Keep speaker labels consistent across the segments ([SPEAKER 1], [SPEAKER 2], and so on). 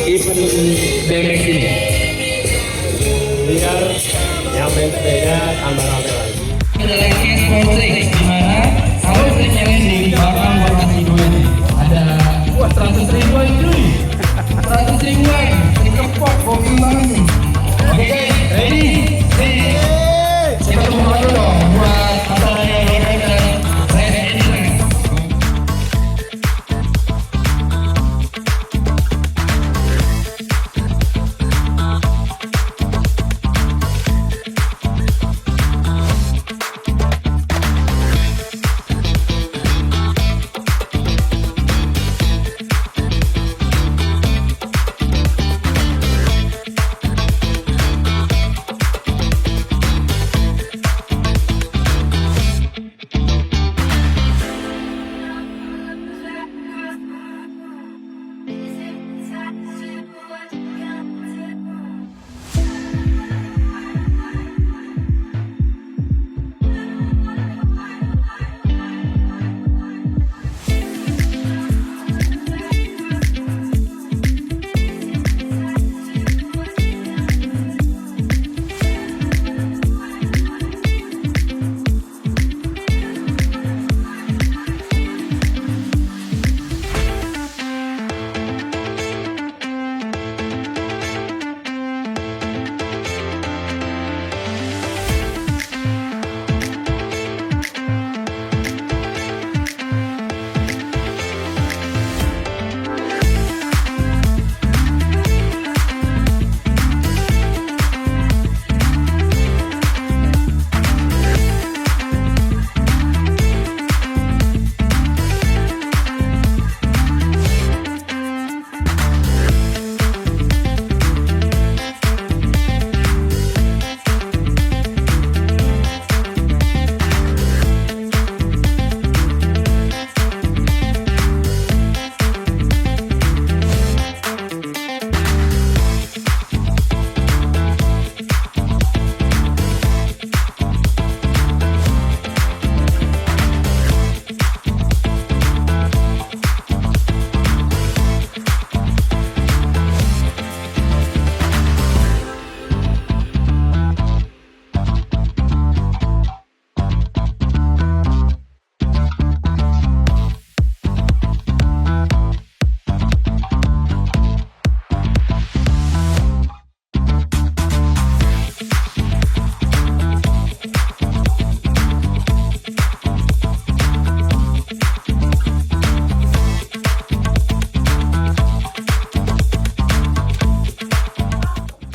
[SPEAKER 1] event BMX ini. Biar yang main sepeda tambah rame lagi.
[SPEAKER 2] Adalah case project di mana kalau berjalan di belakang lokasi ini ada 100 ribuan cuy, 100 ribuan dikepok gokil banget nih. Oke guys, ready? Kita tunggu dulu dong buat acara yang lain dan Red Engine.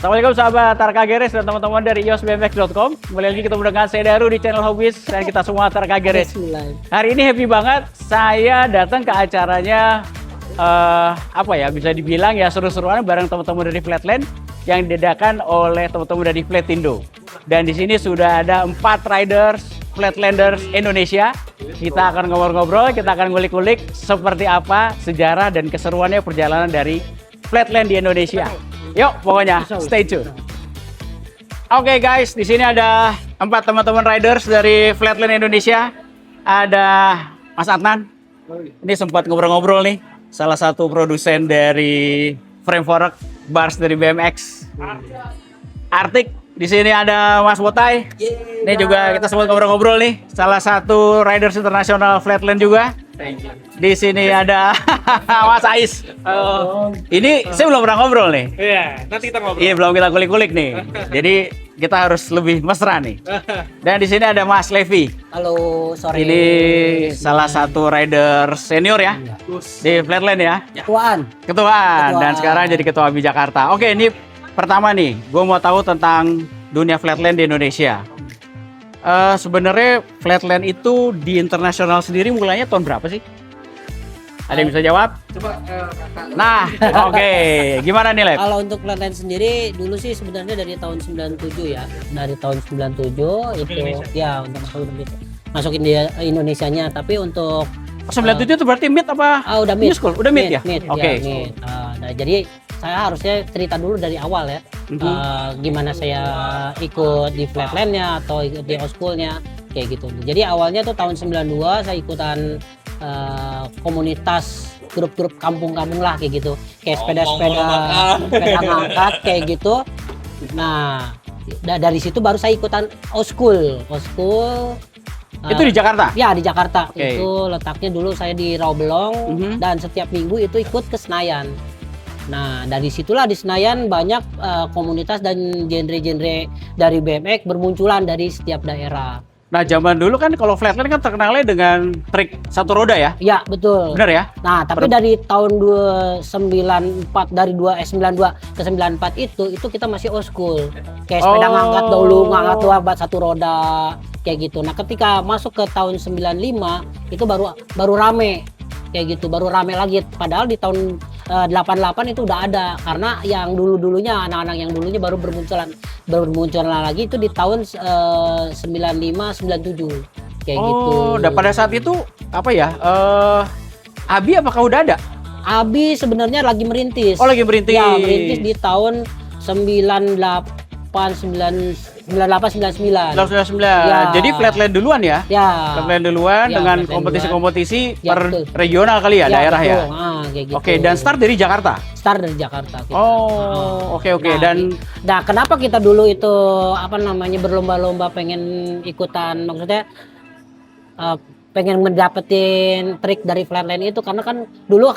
[SPEAKER 3] Assalamualaikum sahabat Tarka Garage dan teman-teman dari iosbmx.com. Kembali lagi ketemu dengan saya Daru di channel Hobbies dan kita semua Tarka Garage. Hari ini happy banget, saya datang ke acaranya bisa dibilang ya seru-seruan bareng teman-teman dari Flatland yang diadakan oleh teman-teman dari Flatindo. Dan di sini sudah ada 4 riders Flatlanders Indonesia. Kita akan ngobrol-ngobrol, kita akan ngulik-ngulik seperti apa sejarah dan keseruannya perjalanan dari Flatland di Indonesia. Yuk, pokoknya stay tune. Oke guys, di sini ada 4 teman-teman riders dari Flatland Indonesia. Ada Mas Adnan. Ini sempat ngobrol-ngobrol nih. Salah satu produsen dari frame fork bars dari BMX. Artik. Di sini ada Mas Botai. Ini juga kita sempat ngobrol-ngobrol nih. Salah satu riders internasional Flatland juga. Di sini ada Mas Ais. Ini saya belum pernah ngobrol nih.
[SPEAKER 4] Iya, nanti kita ngobrol.
[SPEAKER 3] Iya, belum kita kulik-kulik nih. Jadi kita harus lebih mesra nih. Dan di sini ada Mas Levi.
[SPEAKER 5] Halo, sore.
[SPEAKER 3] Ini salah satu rider senior ya di Flatland ya. Ketuaan. Dan sekarang jadi ketua ABI Jakarta. Oke, ini pertama nih, gue mau tahu tentang dunia Flatland di Indonesia. Sebenarnya Flatland itu di internasional sendiri mulainya tahun berapa sih? Ada yang bisa jawab?
[SPEAKER 4] Coba kakak.
[SPEAKER 3] Nah, oke. Gimana nih, Lep?
[SPEAKER 5] Kalau untuk Flatland sendiri dulu sih sebenarnya dari tahun 97 ya. Dari tahun 97 itu
[SPEAKER 4] Indonesia.
[SPEAKER 5] ya untuk masukin di Indonesianya, tapi untuk
[SPEAKER 3] 97 itu berarti mid apa?
[SPEAKER 5] udah mid.
[SPEAKER 3] New school? Udah mid ya?
[SPEAKER 5] Mid,
[SPEAKER 3] Oke.
[SPEAKER 5] ya, mid. Nah, jadi saya harusnya cerita dulu dari awal ya. Gimana saya ikut di Flatland-nya atau ikut di Oschool-nya kayak gitu. Jadi awalnya tuh tahun 92 saya ikutan komunitas grup kampung-kampung lah kayak gitu. Kayak sepeda ngangkat kayak gitu. Nah, dari situ baru saya ikutan oskul.
[SPEAKER 3] Itu di Jakarta?
[SPEAKER 5] Ya, di Jakarta.
[SPEAKER 3] Oke.
[SPEAKER 5] Itu letaknya dulu saya di Rawabelong dan setiap minggu itu ikut ke Senayan. Nah, dari situlah di Senayan banyak komunitas dan genre-genre dari BMX bermunculan dari setiap daerah.
[SPEAKER 3] Nah, zaman dulu kan kalau flatland kan terkenalnya dengan trik satu roda ya?
[SPEAKER 5] Ya, betul.
[SPEAKER 3] Benar ya?
[SPEAKER 5] Nah, tapi dari tahun 94 dari 92 ke 94 itu kita masih old school. Kayak sepeda ngangkat dulu, ngangkat tuh buat satu roda kayak gitu. Nah, ketika masuk ke tahun 95 itu baru rame kayak gitu, baru rame lagi. Padahal di tahun 88 itu udah ada, karena yang dulunya anak-anak yang dulunya baru bermunculan lagi itu di tahun 95 97 kayak gitu.
[SPEAKER 3] Dan pada saat itu apa ya? Abi apakah udah ada?
[SPEAKER 5] Abi sebenarnya lagi merintis.
[SPEAKER 3] Oh, lagi merintis.
[SPEAKER 5] Ya, merintis di tahun 98 99. Ya.
[SPEAKER 3] Jadi flatland duluan ya?
[SPEAKER 5] Ya.
[SPEAKER 3] Flatland duluan
[SPEAKER 5] Ya,
[SPEAKER 3] dengan
[SPEAKER 5] flatland
[SPEAKER 3] kompetisi-kompetisi
[SPEAKER 5] Ya,
[SPEAKER 3] per
[SPEAKER 5] betul.
[SPEAKER 3] regional kali ya, daerah
[SPEAKER 5] betul.
[SPEAKER 3] ya?
[SPEAKER 5] Kayak gitu.
[SPEAKER 3] Oke, dan start dari Jakarta?
[SPEAKER 5] Start dari Jakarta. Kita.
[SPEAKER 3] Oke.
[SPEAKER 5] Nah, nah, kenapa kita dulu itu berlomba-lomba pengen ikutan, maksudnya pengen mendapetin trik dari flatland itu karena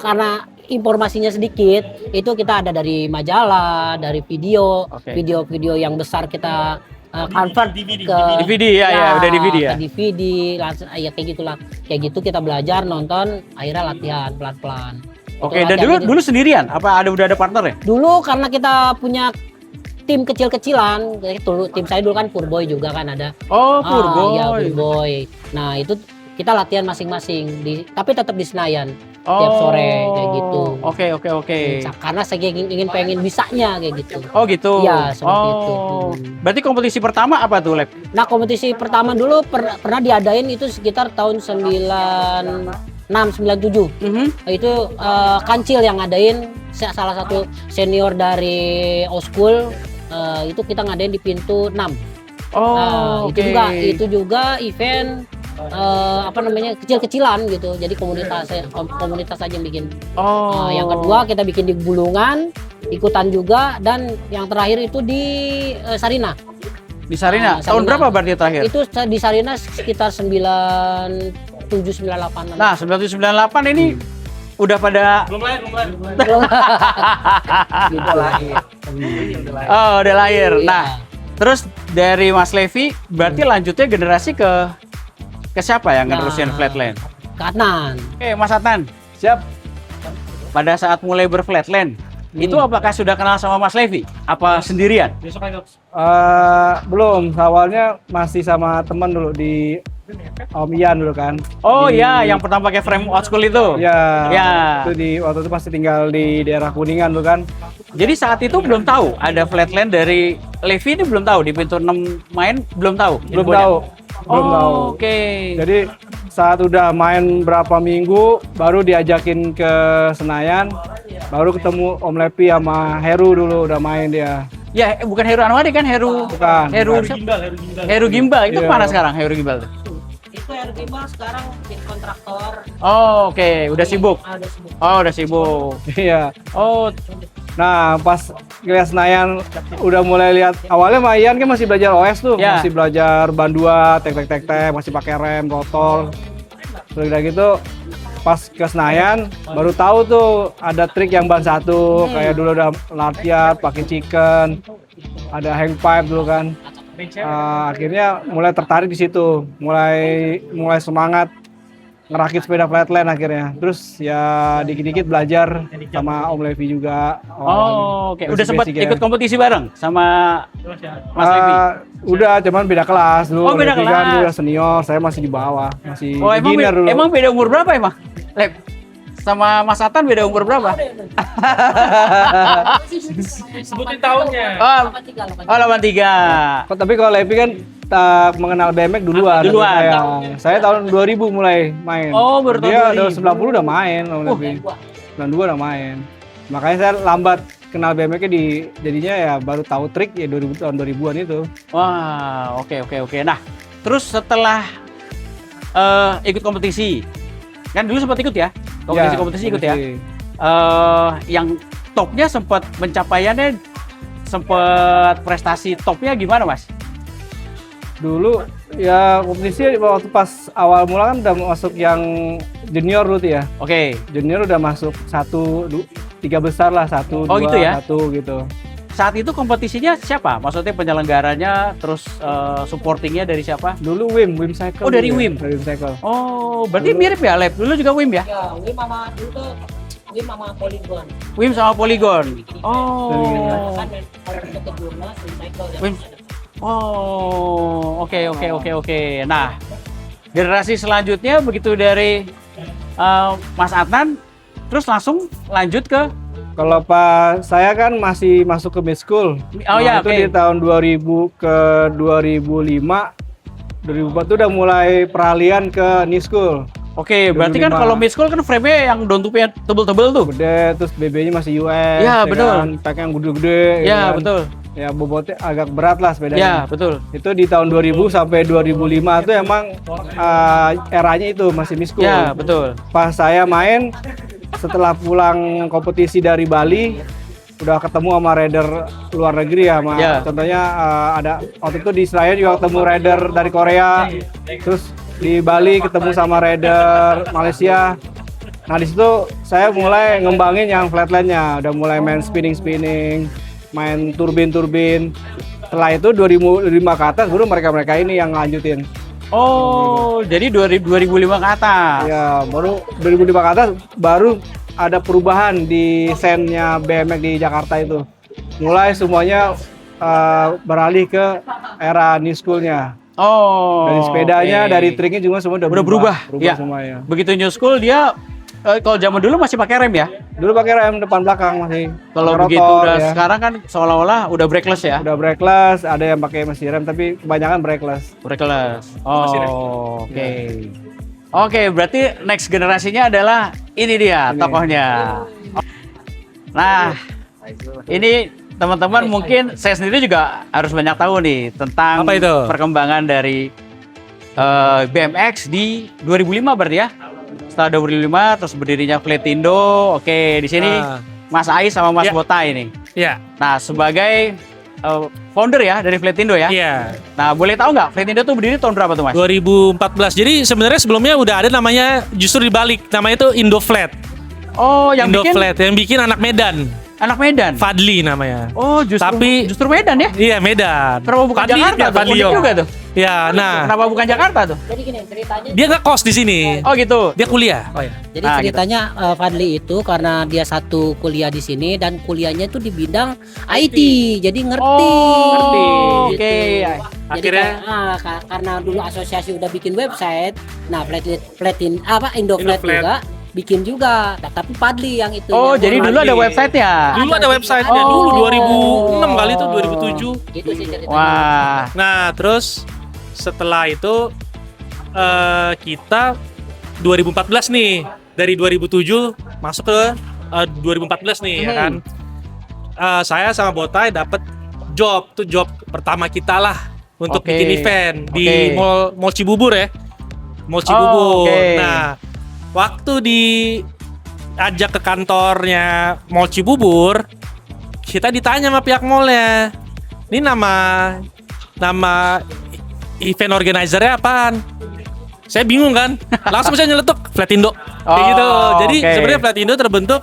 [SPEAKER 5] karena informasinya sedikit, itu kita ada dari majalah, dari video, video-video yang besar kita convert ke
[SPEAKER 3] DVD ya, udah DVD ya.
[SPEAKER 5] Ke DVD, langsung ya kayak gitulah. Kayak gitu kita belajar, nonton, akhirnya latihan pelan-pelan.
[SPEAKER 3] Oke, dan dulu sendirian? Apa udah ada partner ya?
[SPEAKER 5] Dulu karena kita punya tim kecil-kecilan, itu tim saya dulu kan Purboy juga kan ada.
[SPEAKER 3] Oh, Purboy.
[SPEAKER 5] Iya, Purboy. Nah, itu kita latihan masing-masing tapi tetap di Senayan tiap sore kayak gitu.
[SPEAKER 3] Oke.
[SPEAKER 5] Karena saya pengen bisanya kayak gitu.
[SPEAKER 3] Oh, gitu.
[SPEAKER 5] Iya, seperti itu.
[SPEAKER 3] Berarti kompetisi pertama apa tuh, Lep?
[SPEAKER 5] Nah, kompetisi pertama dulu pernah diadain itu sekitar tahun 96 97. Itu Kancil yang ngadain, salah satu senior dari Oskul, itu kita ngadain di pintu 6. Itu juga event kecil-kecilan gitu. Jadi komunitas aja yang bikin. Yang kedua kita bikin di Bulungan, ikutan juga, dan yang terakhir itu di Sarina.
[SPEAKER 3] Di Sarina. Tahun berapa berarti terakhir?
[SPEAKER 5] Itu di Sarina sekitar 97-98.
[SPEAKER 3] Nah, 97-98 ini udah pada
[SPEAKER 4] Belum lahir.
[SPEAKER 3] Oh, udah lahir.
[SPEAKER 5] Iya.
[SPEAKER 3] Nah, terus dari Mas Levi berarti lanjutnya generasi ke siapa yang nerusin flatland?
[SPEAKER 5] Ke Adnan.
[SPEAKER 3] Oke, Mas Adnan.
[SPEAKER 1] Siap.
[SPEAKER 3] Pada saat mulai berflatland, itu apakah sudah kenal sama Mas Levi? Apa sendirian?
[SPEAKER 1] Belum, awalnya masih sama teman dulu di Om Ian dulu kan.
[SPEAKER 3] Oh iya, yang pertama pakai frame old school itu.
[SPEAKER 1] Ya. Itu waktu itu pasti tinggal di daerah Kuningan dulu kan.
[SPEAKER 3] Jadi saat itu belum tahu ada flatland dari Levi, ini belum tahu di pintu 6 main, belum tahu.
[SPEAKER 1] Belum tahu.
[SPEAKER 3] Oke.
[SPEAKER 1] Jadi saat udah main berapa minggu baru diajakin ke Senayan, baru ketemu Om Levi sama Heru dulu udah main dia.
[SPEAKER 3] Ya, bukan Heru Anwari kan, Heru.
[SPEAKER 1] Bukan.
[SPEAKER 3] Heru Gimbal. Itu mana sekarang Heru Gimbal tuh?
[SPEAKER 5] Itu Heru Gimbal sekarang jadi kontraktor.
[SPEAKER 3] Oke. Udah sibuk. Udah sibuk.
[SPEAKER 1] Iya.
[SPEAKER 3] Oh,
[SPEAKER 1] nah pas ngeliat Senayan udah mulai lihat, awalnya sama Ian kan masih belajar OS tuh,
[SPEAKER 3] Ya.
[SPEAKER 1] masih belajar ban 2, tek, masih pakai rem, rotor. Terus udah gitu pas ke Senayan baru tahu tuh ada trik yang ban 1, kayak dulu udah latihan pakai chicken, ada hang pipe dulu kan. Akhirnya mulai tertarik di situ, mulai semangat ngerakit sepeda flatland akhirnya. Terus ya dikit-dikit belajar sama Om Levi juga.
[SPEAKER 3] oke. Udah sempat ikut kompetisi bareng sama Mas Levi?
[SPEAKER 1] Udah, cuman beda kelas dulu.
[SPEAKER 3] Oh, beda
[SPEAKER 1] Levi kan
[SPEAKER 3] kelas.
[SPEAKER 1] dia senior, saya masih di bawah, masih
[SPEAKER 3] Oh,
[SPEAKER 1] beginner dulu.
[SPEAKER 3] emang beda umur berapa emang? Lep, sama Mas Atan beda umur berapa?
[SPEAKER 4] Sebutin tahunnya.
[SPEAKER 3] Oh, 83.
[SPEAKER 1] Tapi kalau Levi kan mengenal BMX duluan. Saya tahun 2000 mulai main.
[SPEAKER 3] Oh, baru tahun
[SPEAKER 1] Dia
[SPEAKER 3] 2000.
[SPEAKER 1] udah 90 udah main Om Levi. 92 udah main. Makanya saya lambat kenal BMX-nya jadinya ya baru tahu trik ya tahun 2000-an itu.
[SPEAKER 3] Wah, oke. Nah, terus setelah ikut kompetisi, kan dulu sempat ikut ya? kompetisi ikut ya. Yang topnya sempat pencapaiannya, sempat prestasi topnya gimana Mas?
[SPEAKER 1] Dulu ya kompetisi waktu pas awal mula kan udah masuk yang junior dulu tuh ya.
[SPEAKER 3] Oke.
[SPEAKER 1] Junior udah masuk 3 besar lah, 1, 2,
[SPEAKER 3] Oh, gitu ya?
[SPEAKER 1] 1 gitu.
[SPEAKER 3] Saat itu kompetisinya siapa? Maksudnya penyelenggaranya, terus supportingnya dari siapa?
[SPEAKER 1] Dulu Wim Cycle.
[SPEAKER 3] Oh, dari
[SPEAKER 1] dulu ya,
[SPEAKER 3] Wim?
[SPEAKER 1] Dari Wim Cycle.
[SPEAKER 3] Oh, berarti mirip ya, Lab? Dulu juga Wim ya?
[SPEAKER 5] Ya, Wim sama dulu tuh Wim sama Polygon.
[SPEAKER 3] Wim sama Polygon. Oh.
[SPEAKER 5] Kan kalau kita ke jurnas Wim Cycle ya.
[SPEAKER 3] Wim. Oh, oke. Nah, generasi selanjutnya begitu dari Mas Adnan, terus langsung lanjut ke
[SPEAKER 1] Kalau pas saya kan masih masuk ke mid school.
[SPEAKER 3] Oh ya,
[SPEAKER 1] itu
[SPEAKER 3] oke.
[SPEAKER 1] di tahun 2000 ke 2005. 2004 tuh udah mulai peralihan ke new school.
[SPEAKER 3] Oke, berarti kan
[SPEAKER 1] 2005.
[SPEAKER 3] kalau mid school kan frame-nya yang down to pay tebel-tebel tuh.
[SPEAKER 1] Gede, terus BB-nya masih US.
[SPEAKER 3] Ya, betul.
[SPEAKER 1] Kan? Pack yang gede-gede. gitu
[SPEAKER 3] Ya,
[SPEAKER 1] kan.
[SPEAKER 3] betul.
[SPEAKER 1] Ya, bobotnya agak berat lah sepedanya.
[SPEAKER 3] Ya, betul.
[SPEAKER 1] Itu di tahun 2000 sampai 2005 itu emang eranya itu masih mid school.
[SPEAKER 3] Ya, betul.
[SPEAKER 1] Pas saya main setelah pulang kompetisi dari Bali udah ketemu sama rider luar negeri ya, sama
[SPEAKER 3] Ya.
[SPEAKER 1] contohnya ada waktu itu di Israel juga ketemu rider dari Korea, terus di Bali ketemu sama rider Malaysia. Nah di situ saya mulai ngembangin yang flatlandnya, udah mulai main spinning, main turbin. Setelah itu 2005 ke atas baru mereka ini yang lanjutin.
[SPEAKER 3] Oh, jadi 2005 ke atas.
[SPEAKER 1] Ya, baru 2005 ke atas baru ada perubahan di scene-nya BMX di Jakarta itu. Mulai semuanya beralih ke era new school-nya.
[SPEAKER 3] Oh.
[SPEAKER 1] Dari sepedanya,
[SPEAKER 3] oke.
[SPEAKER 1] dari triknya juga semua udah
[SPEAKER 3] berubah. Ya.
[SPEAKER 1] semuanya.
[SPEAKER 3] Begitu new school dia kalau zaman dulu masih pakai rem ya.
[SPEAKER 1] Dulu pakai rem depan belakang masih.
[SPEAKER 3] Kalau
[SPEAKER 1] pakai
[SPEAKER 3] begitu
[SPEAKER 1] rotor,
[SPEAKER 3] udah
[SPEAKER 1] ya.
[SPEAKER 3] sekarang kan seolah-olah udah brakeless ya.
[SPEAKER 1] Udah brakeless, ada yang pakai masih rem tapi kebanyakan brakeless.
[SPEAKER 3] Brakeless. Oh, oke. Oke, berarti next generasinya adalah ini dia tokohnya. Nah, ini teman-teman mungkin saya sendiri juga harus banyak tahu nih tentang
[SPEAKER 4] Apa itu?
[SPEAKER 3] perkembangan dari BMX di 2005 berarti ya. Setelah 2005 terus berdirinya Fletindo. Oke, di sini Mas Ais sama Mas
[SPEAKER 4] Ya.
[SPEAKER 3] Botai nih.
[SPEAKER 4] Iya.
[SPEAKER 3] Nah, sebagai founder ya dari Fletindo ya.
[SPEAKER 4] Iya.
[SPEAKER 3] Nah, boleh tahu nggak Fletindo tuh berdiri tahun berapa tuh Mas?
[SPEAKER 4] 2014. Jadi sebenarnya sebelumnya udah ada namanya justru dibalik. Namanya itu Indoflat.
[SPEAKER 3] Oh, yang bikin
[SPEAKER 4] Indoflat yang bikin anak Medan.
[SPEAKER 3] anak Medan.
[SPEAKER 4] Fadli namanya.
[SPEAKER 3] Oh, justru Medan ya?
[SPEAKER 4] Iya, Medan.
[SPEAKER 3] Kenapa bukan
[SPEAKER 4] Fadli,
[SPEAKER 3] Jakarta?
[SPEAKER 4] ya,
[SPEAKER 3] Tuh?
[SPEAKER 4] Fadli
[SPEAKER 3] Unik
[SPEAKER 4] Yong.
[SPEAKER 3] juga tuh.
[SPEAKER 4] Ya, nah.
[SPEAKER 3] Kenapa bukan Jakarta tuh?
[SPEAKER 5] Jadi gini ceritanya.
[SPEAKER 4] Dia nggak kos di sini.
[SPEAKER 3] Oh gitu.
[SPEAKER 4] Dia kuliah. Oh ya.
[SPEAKER 5] Jadi
[SPEAKER 3] Nah,
[SPEAKER 5] ceritanya Fadli itu karena dia satu kuliah di sini dan kuliahnya itu di bidang IT. Jadi ngerti.
[SPEAKER 3] Ngerti.
[SPEAKER 5] Gitu.
[SPEAKER 3] Oke.
[SPEAKER 5] Jadi
[SPEAKER 4] Akhirnya-
[SPEAKER 5] karena dulu asosiasi udah bikin website, nah Indoflat
[SPEAKER 4] Indoflat.
[SPEAKER 5] juga bikin juga. Nah, tapi Fadli yang itu.
[SPEAKER 3] Oh,
[SPEAKER 5] yang
[SPEAKER 3] jadi dulu ada
[SPEAKER 4] Fadli.
[SPEAKER 3] websitenya.
[SPEAKER 4] Dulu ada websitenya
[SPEAKER 3] Oh.
[SPEAKER 4] dulu 2006 kali itu 2007.
[SPEAKER 5] Itu sih ceritanya.
[SPEAKER 3] Wah.
[SPEAKER 4] Nah, terus setelah itu kita 2014 nih. Dari 2007 masuk ke 2014 nih ya kan. Saya sama Botai dapat job, tuh job pertama kita lah untuk
[SPEAKER 3] Oke.
[SPEAKER 4] bikin event di
[SPEAKER 3] Oke.
[SPEAKER 4] Mall Cibubur ya. Mall Cibubur.
[SPEAKER 3] oke.
[SPEAKER 4] Nah, waktu diajak ke kantornya Mall Cibubur, kita ditanya sama pihak mallnya, ini nama event organizer-nya apaan? Saya bingung kan, langsung saya nyeletuk Fletindo, kayak
[SPEAKER 3] Oh,
[SPEAKER 4] gitu. Jadi
[SPEAKER 3] oke.
[SPEAKER 4] sebenarnya Fletindo terbentuk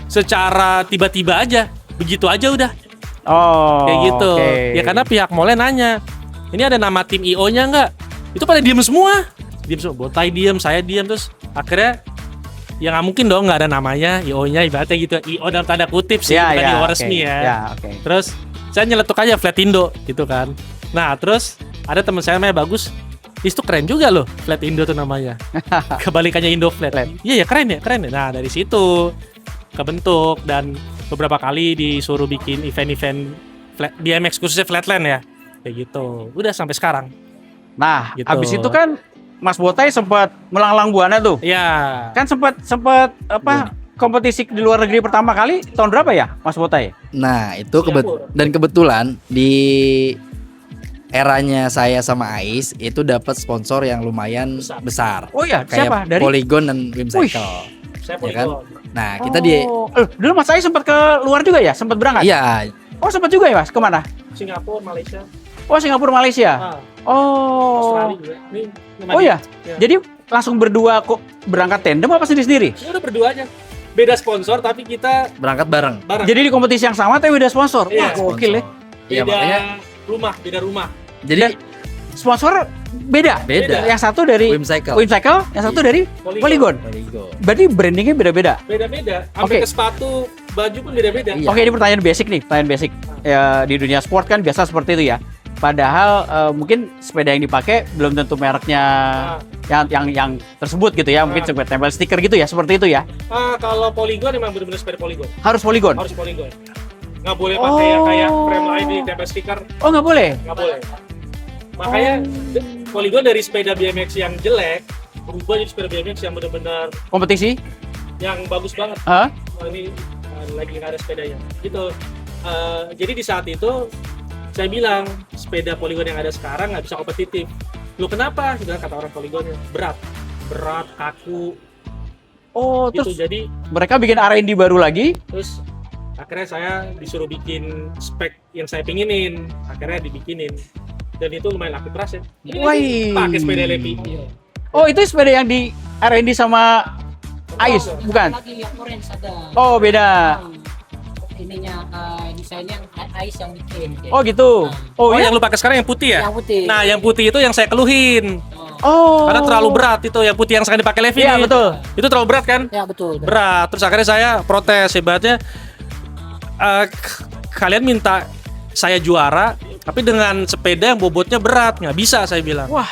[SPEAKER 4] secara tiba-tiba aja, begitu aja udah,
[SPEAKER 3] Oh.
[SPEAKER 4] kayak gitu.
[SPEAKER 3] oke.
[SPEAKER 4] Ya karena pihak mallnya nanya, ini ada nama tim IO-nya nggak? Itu pada diem semua, Botai diem, saya diem, terus akhirnya ya nggak mungkin dong nggak ada namanya IO-nya, ibaratnya gitu, IO dalam tanda kutip sih,
[SPEAKER 3] Ya,
[SPEAKER 4] bukan
[SPEAKER 3] ya,
[SPEAKER 4] IO
[SPEAKER 3] oke.
[SPEAKER 4] resmi ya.
[SPEAKER 3] Ya, oke.
[SPEAKER 4] Terus saya nyeletuk aja Fletindo gitu kan. Nah terus ada teman saya namanya Bagus, itu keren juga loh Fletindo tuh namanya. Kebalikannya Indoflat. Iya ya keren ya. Nah dari situ kebentuk dan beberapa kali disuruh bikin event-event BMX khususnya flatland ya. Kayak gitu. Udah sampai sekarang.
[SPEAKER 3] Nah,
[SPEAKER 4] Gitu.
[SPEAKER 3] habis itu kan Mas Botai sempat melanglang buana tuh.
[SPEAKER 4] Ya.
[SPEAKER 3] Kan sempat apa kompetisi di luar negeri pertama kali tahun berapa ya, Mas Botai?
[SPEAKER 6] Nah, itu dan kebetulan di eranya saya sama Ais itu dapat sponsor yang lumayan besar.
[SPEAKER 3] Oh iya,
[SPEAKER 6] Kayak
[SPEAKER 3] siapa? Dari
[SPEAKER 6] Polygon dan Wim
[SPEAKER 3] Wih,
[SPEAKER 6] Cycle.
[SPEAKER 4] Saya
[SPEAKER 6] ya kan?
[SPEAKER 4] Polygon.
[SPEAKER 6] Nah, kita di
[SPEAKER 3] Dulu Mas Ais sempat ke luar juga ya? Sempat berangkat?
[SPEAKER 6] iya,
[SPEAKER 3] Oh, sempat juga ya, Mas? Kemana?
[SPEAKER 4] Singapura, Malaysia,
[SPEAKER 3] Oh, Singapura, Malaysia. Oh.
[SPEAKER 4] Australia juga. Ini
[SPEAKER 3] Oh ya.
[SPEAKER 4] Ya.
[SPEAKER 3] Jadi langsung berdua kok berangkat tandem apa sendiri-sendiri?
[SPEAKER 4] Ini udah berdua aja. Beda sponsor tapi kita
[SPEAKER 6] berangkat bareng.
[SPEAKER 4] bareng.
[SPEAKER 3] Jadi di kompetisi yang sama tapi beda sponsor. Wah,
[SPEAKER 4] Iya,
[SPEAKER 3] gokil ya.
[SPEAKER 6] Iya,
[SPEAKER 4] Beda
[SPEAKER 6] makanya
[SPEAKER 4] beda rumah.
[SPEAKER 6] jadi
[SPEAKER 3] Sponsor beda.
[SPEAKER 6] beda.
[SPEAKER 3] Yang satu dari
[SPEAKER 6] Whimsical.
[SPEAKER 3] Whimsical, yang satu dari Polygon.
[SPEAKER 6] Polygon.
[SPEAKER 3] Berarti brandingnya beda-beda.
[SPEAKER 4] Beda-beda. Sampai
[SPEAKER 3] Oke.
[SPEAKER 4] ke sepatu, baju pun beda-beda.
[SPEAKER 6] Iya.
[SPEAKER 3] Oke, ini pertanyaan basic nih, pertanyaan basic. Ya, di dunia sport kan biasa seperti itu ya. Padahal mungkin sepeda yang dipakai belum tentu mereknya yang tersebut gitu ya. Mungkin seperti tempel stiker gitu ya, seperti itu ya.
[SPEAKER 4] Kalau Polygon emang benar-benar sepeda Polygon.
[SPEAKER 3] Harus Polygon.
[SPEAKER 4] Harus Polygon. Nggak boleh pakai yang kayak frame lain di tempel stiker,
[SPEAKER 3] Oh, nggak boleh.
[SPEAKER 4] nggak boleh. Makanya Polygon dari sepeda BMX yang jelek berubah jadi sepeda BMX yang benar-benar
[SPEAKER 3] Kompetisi?
[SPEAKER 4] yang bagus banget.
[SPEAKER 3] Hah?
[SPEAKER 4] Oh, ini lagi nggak ada sepedanya gitu. Jadi di saat itu saya bilang sepeda Polygon yang ada sekarang nggak bisa kompetitif. Lu kenapa? Sudah kata orang Polygonnya berat, kaku
[SPEAKER 3] Oh,
[SPEAKER 4] gitu.
[SPEAKER 3] terus
[SPEAKER 4] Jadi
[SPEAKER 3] mereka bikin R&D baru lagi.
[SPEAKER 4] terus akhirnya saya disuruh bikin spek yang saya pinginin. Akhirnya dibikinin dan itu lumayan laku keras ya.
[SPEAKER 3] Wih.
[SPEAKER 4] Pakai sepeda Levi.
[SPEAKER 3] Oh, itu sepeda yang di R&D sama Ais, bukan?
[SPEAKER 5] Lagi yang orange ada.
[SPEAKER 3] Oh, beda.
[SPEAKER 5] Ininya desainnya Ais yang bikin.
[SPEAKER 3] Oh, gitu. Oh,
[SPEAKER 4] Oh,
[SPEAKER 3] iya.
[SPEAKER 4] yang lu pakai sekarang yang putih ya?
[SPEAKER 5] Yang putih.
[SPEAKER 4] Nah, yang putih itu yang saya keluhin.
[SPEAKER 3] Oh.
[SPEAKER 4] Karena terlalu berat itu yang putih yang sekarang dipakai Levi.
[SPEAKER 3] Iya,
[SPEAKER 4] nih.
[SPEAKER 3] betul.
[SPEAKER 4] Itu terlalu berat kan?
[SPEAKER 5] Ya betul.
[SPEAKER 4] Berat. Terus akhirnya saya protes hebatnya. Kalian minta saya juara, tapi dengan sepeda yang bobotnya berat, nggak bisa saya bilang.
[SPEAKER 3] Wah.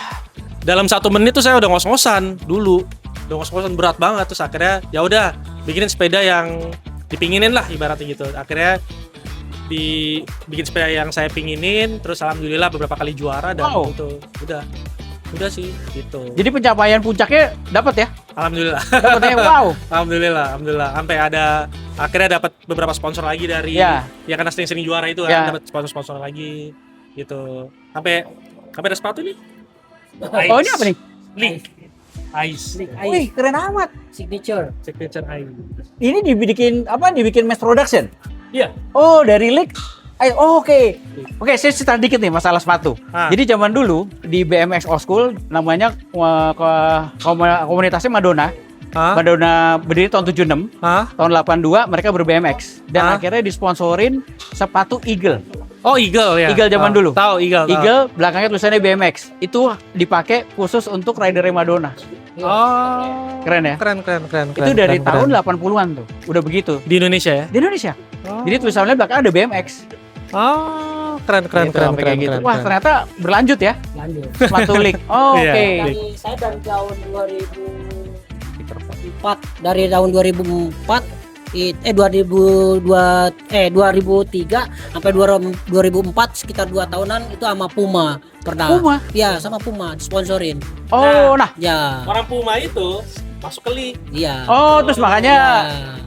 [SPEAKER 4] Dalam 1 menit tuh saya udah ngos-ngosan dulu, udah ngos-ngosan berat banget. Terus akhirnya ya udah bikinin sepeda yang dipinginin lah ibaratnya gitu. Akhirnya dibikin sepeda yang saya pinginin, terus alhamdulillah beberapa kali juara dan
[SPEAKER 3] Wow.
[SPEAKER 4] itu udah sih gitu.
[SPEAKER 3] Jadi pencapaian puncaknya dapat ya?
[SPEAKER 4] Alhamdulillah.
[SPEAKER 3] Dapatnya wow.
[SPEAKER 4] Alhamdulillah, sampai akhirnya dapat beberapa sponsor lagi dari
[SPEAKER 3] Ya.
[SPEAKER 4] yang karena sering-sering juara itu
[SPEAKER 3] Ya.
[SPEAKER 4] kan, dapat sponsor lagi gitu. Sampai ada sepatu nih.
[SPEAKER 3] Oh, ini apa nih?
[SPEAKER 4] Link. Ice.
[SPEAKER 3] Wih, keren amat.
[SPEAKER 5] Signature.
[SPEAKER 4] Signature Ice.
[SPEAKER 3] Ini dibikin mass production.
[SPEAKER 4] Iya.
[SPEAKER 3] Oh, dari Leak. Oke. Oke, saya cerita dikit nih masalah sepatu.
[SPEAKER 4] Ah.
[SPEAKER 3] Jadi zaman dulu di BMX Old School namanya komunitasnya Madonna.
[SPEAKER 4] Hah?
[SPEAKER 3] Madonna berdiri tahun 76.
[SPEAKER 4] Hah?
[SPEAKER 3] Tahun 82 mereka ber-BMX dan
[SPEAKER 4] Hah?
[SPEAKER 3] akhirnya disponsorin sepatu Eagle.
[SPEAKER 4] Oh, Eagle ya.
[SPEAKER 3] Eagle zaman dulu.
[SPEAKER 4] Tahu Eagle. tahu.
[SPEAKER 3] Eagle belakangnya tulisannya BMX. Itu dipakai khusus untuk rider Madonna.
[SPEAKER 4] Oh.
[SPEAKER 3] Keren ya?
[SPEAKER 4] Keren.
[SPEAKER 3] Itu dari
[SPEAKER 4] keren,
[SPEAKER 3] tahun
[SPEAKER 4] keren.
[SPEAKER 3] 80-an tuh. Udah begitu.
[SPEAKER 4] Di Indonesia ya.
[SPEAKER 3] Di Indonesia. Jadi tulisannya belakang ada BMX.
[SPEAKER 4] Oh, keren.
[SPEAKER 3] Gitu, sampai kayak gitu. Wah,
[SPEAKER 4] keren.
[SPEAKER 3] ternyata berlanjut ya
[SPEAKER 5] Lanjut.
[SPEAKER 3] sepatu Leak. Oh,
[SPEAKER 4] Iya.
[SPEAKER 3] oke.
[SPEAKER 5] Saya dari tahun 2004 dari tahun 2004 2003 sampai 2004 sekitar 2 tahunan itu sama Puma pernah.
[SPEAKER 3] Puma?
[SPEAKER 5] Iya, sama Puma sponsorin.
[SPEAKER 3] Oh, nah.
[SPEAKER 5] Ya,
[SPEAKER 4] Orang Puma itu masuk ke League.
[SPEAKER 5] iya.
[SPEAKER 3] Oh, terus makanya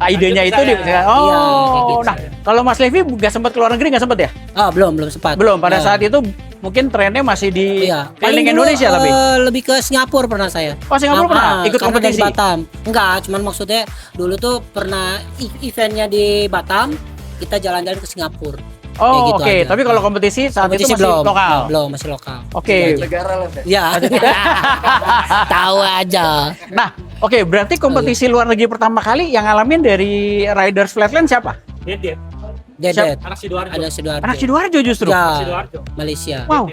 [SPEAKER 3] idenya itu
[SPEAKER 4] Lanjut
[SPEAKER 3] di
[SPEAKER 4] saya.
[SPEAKER 3] oh.
[SPEAKER 5] Iya, kayak gitu.
[SPEAKER 3] Nah, kalau Mas Levi nggak sempat keluar negeri, nggak sempat ya?
[SPEAKER 5] Ah, belum sempat.
[SPEAKER 3] Belum. Pada
[SPEAKER 5] Ya.
[SPEAKER 3] saat itu mungkin trennya masih di
[SPEAKER 5] Iya.
[SPEAKER 3] keliling
[SPEAKER 5] dulu,
[SPEAKER 3] Indonesia tapi.
[SPEAKER 5] lebih ke Singapura pernah saya.
[SPEAKER 3] Oh, Singapura pernah ikut
[SPEAKER 5] karena
[SPEAKER 3] kompetisi?
[SPEAKER 5] dari Batam. Enggak, cuman maksudnya dulu tuh pernah eventnya di Batam, kita jalan-jalan ke Singapura. Kayak
[SPEAKER 3] Oh,
[SPEAKER 5] gitu
[SPEAKER 3] oke.
[SPEAKER 5] aja.
[SPEAKER 3] Tapi kalau kompetisi saat
[SPEAKER 5] Kompetisi
[SPEAKER 3] itu masih lokal.
[SPEAKER 5] Belum, masih lokal.
[SPEAKER 3] Oke.
[SPEAKER 6] negara lah.
[SPEAKER 5] Ya. Tahu aja.
[SPEAKER 3] Nah, oke. Berarti kompetisi luar negeri pertama kali yang ngalamin dari Riders Flatland siapa?
[SPEAKER 4] Dia
[SPEAKER 5] Dedet.
[SPEAKER 4] anak Sidoarjo.
[SPEAKER 5] Ada Sidoarjo.
[SPEAKER 3] Anak Sidoarjo justru.
[SPEAKER 5] Ya,
[SPEAKER 4] Sidoarjo.
[SPEAKER 5] Malaysia.
[SPEAKER 3] Wow.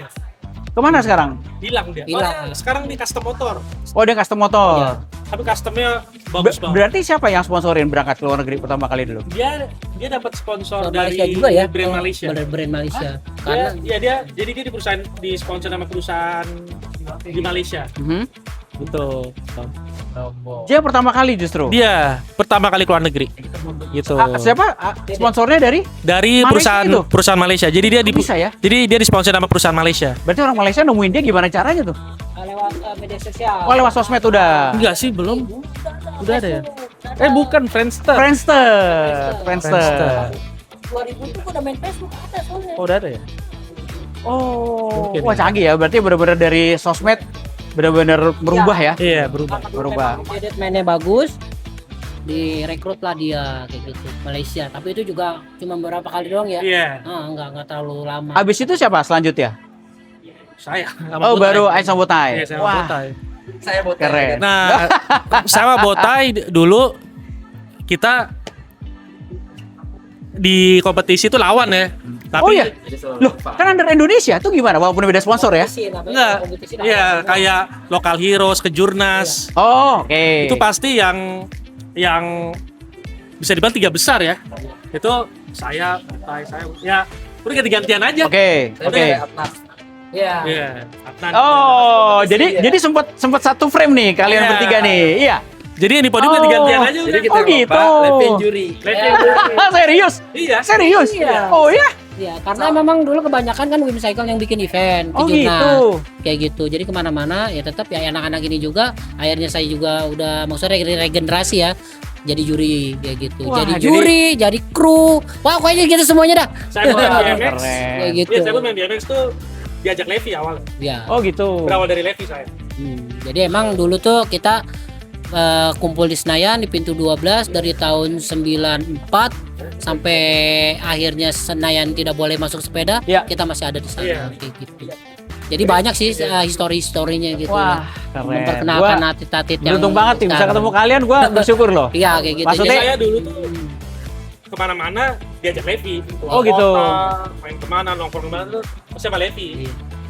[SPEAKER 3] Kemana sekarang?
[SPEAKER 4] Hilang dia.
[SPEAKER 5] Hilang.
[SPEAKER 4] Oh, dia sekarang di custom motor.
[SPEAKER 3] Oh, dia custom motor.
[SPEAKER 5] Iya.
[SPEAKER 4] Tapi customnya bagus banget.
[SPEAKER 3] Berarti siapa yang sponsorin berangkat ke luar negeri pertama kali dulu?
[SPEAKER 4] Dia dapat sponsor
[SPEAKER 5] Sponsor
[SPEAKER 4] dari
[SPEAKER 5] Malaysia juga ya.
[SPEAKER 4] brand Malaysia.
[SPEAKER 5] Brand Malaysia. Karena
[SPEAKER 4] Jadi dia di perusahaan di sponsor sama perusahaan di Malaysia.
[SPEAKER 3] Mhm.
[SPEAKER 4] Gitu.
[SPEAKER 3] Dia pertama kali justru.
[SPEAKER 4] Dia pertama kali keluar negeri. Gitu.
[SPEAKER 3] Siapa? Sponsornya dari?
[SPEAKER 4] Dari
[SPEAKER 3] Malaysia itu?
[SPEAKER 4] perusahaan Malaysia. Jadi dia
[SPEAKER 3] Bisa ya?
[SPEAKER 4] Jadi dia disponsor sama perusahaan Malaysia.
[SPEAKER 3] Berarti orang Malaysia nemuin dia gimana caranya tuh?
[SPEAKER 5] lewat media sosial.
[SPEAKER 3] Oh, lewat sosmed udah.
[SPEAKER 4] Enggak sih, belum. Udah ada ya? Bukan Friendster.
[SPEAKER 3] Friendster.
[SPEAKER 5] 2000 tuh udah main Facebook ada soalnya.
[SPEAKER 4] Oh, udah ada ya?
[SPEAKER 3] Oh,
[SPEAKER 4] Mungkin
[SPEAKER 3] wah
[SPEAKER 4] ya.
[SPEAKER 3] canggih ya. Berarti benar-benar dari sosmed benar-benar berubah ya.
[SPEAKER 4] Iya, berubah.
[SPEAKER 3] Berubah.
[SPEAKER 5] Dedet mainnya bagus. direkrut lah dia kayak gitu Malaysia, tapi itu juga cuma beberapa kali doang ya.
[SPEAKER 4] Iya.
[SPEAKER 5] Nggak terlalu lama.
[SPEAKER 3] Habis itu siapa selanjutnya?
[SPEAKER 4] Saya.
[SPEAKER 3] Oh, baru Ais sama Botai.
[SPEAKER 4] Iya, saya sama
[SPEAKER 3] Wah,
[SPEAKER 4] Botai.
[SPEAKER 6] Saya botai.
[SPEAKER 3] keren.
[SPEAKER 4] Nah, sama Botai dulu kita di kompetisi itu lawan ya. Tapi
[SPEAKER 3] Oh iya. Loh, kan under Indonesia tuh gimana? Walaupun beda sponsor ya?
[SPEAKER 4] enggak. Iya, kayak Local Heroes, Kejurnas.
[SPEAKER 3] Oh, oke.
[SPEAKER 4] Itu pasti yang bisa dibilang 3 besar ya. Itu saya, Botai, saya. Ya, udah ganti-gantian aja.
[SPEAKER 3] Oke.
[SPEAKER 5] Iya.
[SPEAKER 4] Iya. Adnan.
[SPEAKER 3] Oh, jadi sempat satu frame nih kalian
[SPEAKER 4] Iya.
[SPEAKER 3] bertiga nih. Iya.
[SPEAKER 4] Jadi yang di podium
[SPEAKER 3] Oh.
[SPEAKER 4] ganti-gantian aja udah.
[SPEAKER 6] Jadi kita
[SPEAKER 3] Oh, gitu.
[SPEAKER 6] lempeng juri.
[SPEAKER 3] Serius?
[SPEAKER 4] Iya.
[SPEAKER 3] Serius?
[SPEAKER 5] Iya.
[SPEAKER 3] Oh ya?
[SPEAKER 5] Iya, karena memang dulu kebanyakan kan Wim Cycle yang bikin event,
[SPEAKER 3] Oh
[SPEAKER 5] Kejurnas.
[SPEAKER 3] gitu.
[SPEAKER 5] Kayak gitu. Jadi kemana-mana ya tetap ya anak-anak ini juga. Akhirnya saya juga udah maksudnya regenerasi ya. Jadi juri kayak gitu.
[SPEAKER 3] Wah,
[SPEAKER 5] jadi
[SPEAKER 3] jadi-
[SPEAKER 5] juri, jadi kru. Wah, pokoknya gitu semuanya dah.
[SPEAKER 4] Saya main BMX.
[SPEAKER 3] Keren.
[SPEAKER 5] Kayak gitu.
[SPEAKER 4] Iya, saya main BMX tuh diajak Levi awalnya.
[SPEAKER 5] Ya.
[SPEAKER 3] Oh gitu.
[SPEAKER 4] Berawal dari Levi saya.
[SPEAKER 5] Jadi emang dulu tuh kita kumpul di Senayan di pintu 12 dari tahun 94 sampai akhirnya Senayan tidak boleh masuk sepeda,
[SPEAKER 3] Iya.
[SPEAKER 5] kita masih ada di sana
[SPEAKER 4] Iya.
[SPEAKER 5] kayak gitu. Jadi banyak sih histori-historinya gitu.
[SPEAKER 3] Wah, keren.
[SPEAKER 5] Memperkenalkan
[SPEAKER 3] Gua
[SPEAKER 5] atlet-atlet yang
[SPEAKER 3] beruntung banget nih bisa
[SPEAKER 5] sekarang.
[SPEAKER 3] ketemu kalian. Gua bersyukur loh.
[SPEAKER 5] Iya kayak gitu.
[SPEAKER 3] Maksudnya-
[SPEAKER 4] Jadi saya dulu tuh kemana-mana diajak Levi.
[SPEAKER 3] Oh, gitu.
[SPEAKER 4] Kota, main kemana, nongkrong kemana tuh pasti sama Levi.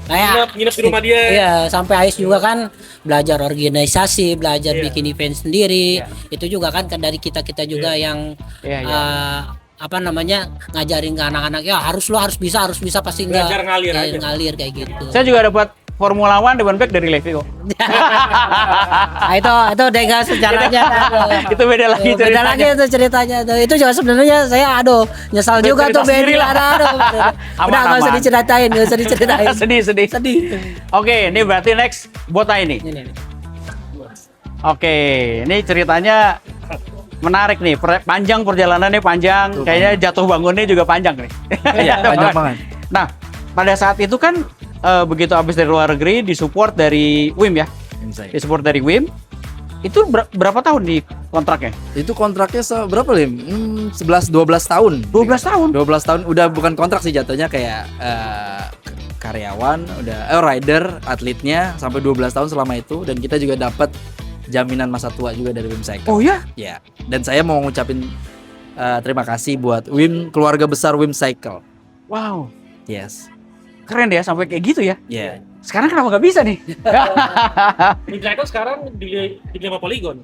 [SPEAKER 5] Kayak
[SPEAKER 4] Nginep di rumah dia.
[SPEAKER 5] Iya, sampai Ais juga kan belajar organisasi, belajar
[SPEAKER 4] Iya.
[SPEAKER 5] bikin event sendiri. Itu juga kan dari kita-kita juga yang
[SPEAKER 3] Iya, iya.
[SPEAKER 5] apa namanya ngajarin ke anak-anak ya harus bisa pasti enggak
[SPEAKER 4] Belajar ngalir aja.
[SPEAKER 5] ngalir kayak gitu.
[SPEAKER 3] Saya juga dapat Formula One depan back dari Levi kok.
[SPEAKER 5] itu Dega sejarahnya.
[SPEAKER 3] Itu beda lagi
[SPEAKER 5] Beda
[SPEAKER 3] ceritanya.
[SPEAKER 5] lagi itu ceritanya. Itu juga sebenarnya saya nyesal juga
[SPEAKER 3] Bercerita
[SPEAKER 5] tuh
[SPEAKER 3] sendiri
[SPEAKER 5] Benny
[SPEAKER 3] lah.
[SPEAKER 5] aduh. Udah enggak usah
[SPEAKER 3] Aman.
[SPEAKER 5] diceritain, enggak usah diceritain.
[SPEAKER 3] sedih. Oke, ini berarti next Botai ini.
[SPEAKER 5] Ini.
[SPEAKER 3] Oke, ini ceritanya menarik nih. Panjang perjalanannya panjang. Kayaknya jatuh bangunnya juga panjang nih.
[SPEAKER 6] Iya, panjang banget.
[SPEAKER 3] Nah, pada saat itu kan begitu habis dari luar negeri disupport dari Wim ya. Disupport dari Wim. Itu berapa tahun di kontraknya?
[SPEAKER 6] Itu kontraknya berapa, Lim? 11 12 tahun.
[SPEAKER 3] 12 tahun.
[SPEAKER 6] 12 tahun udah bukan kontrak sih jatuhnya kayak karyawan, udah rider, atletnya sampai 12 tahun selama itu dan kita juga dapat jaminan masa tua juga dari Wim Cycle.
[SPEAKER 3] Oh ya?
[SPEAKER 6] Ya. Dan saya mau ngucapin terima kasih buat keluarga besar Wim Cycle.
[SPEAKER 3] Wow.
[SPEAKER 6] Yes.
[SPEAKER 3] Keren ya sampai kayak gitu ya.
[SPEAKER 6] Ya.
[SPEAKER 3] Sekarang kenapa nggak bisa nih?
[SPEAKER 4] Wim Cycle sekarang dibeli sama Polygon.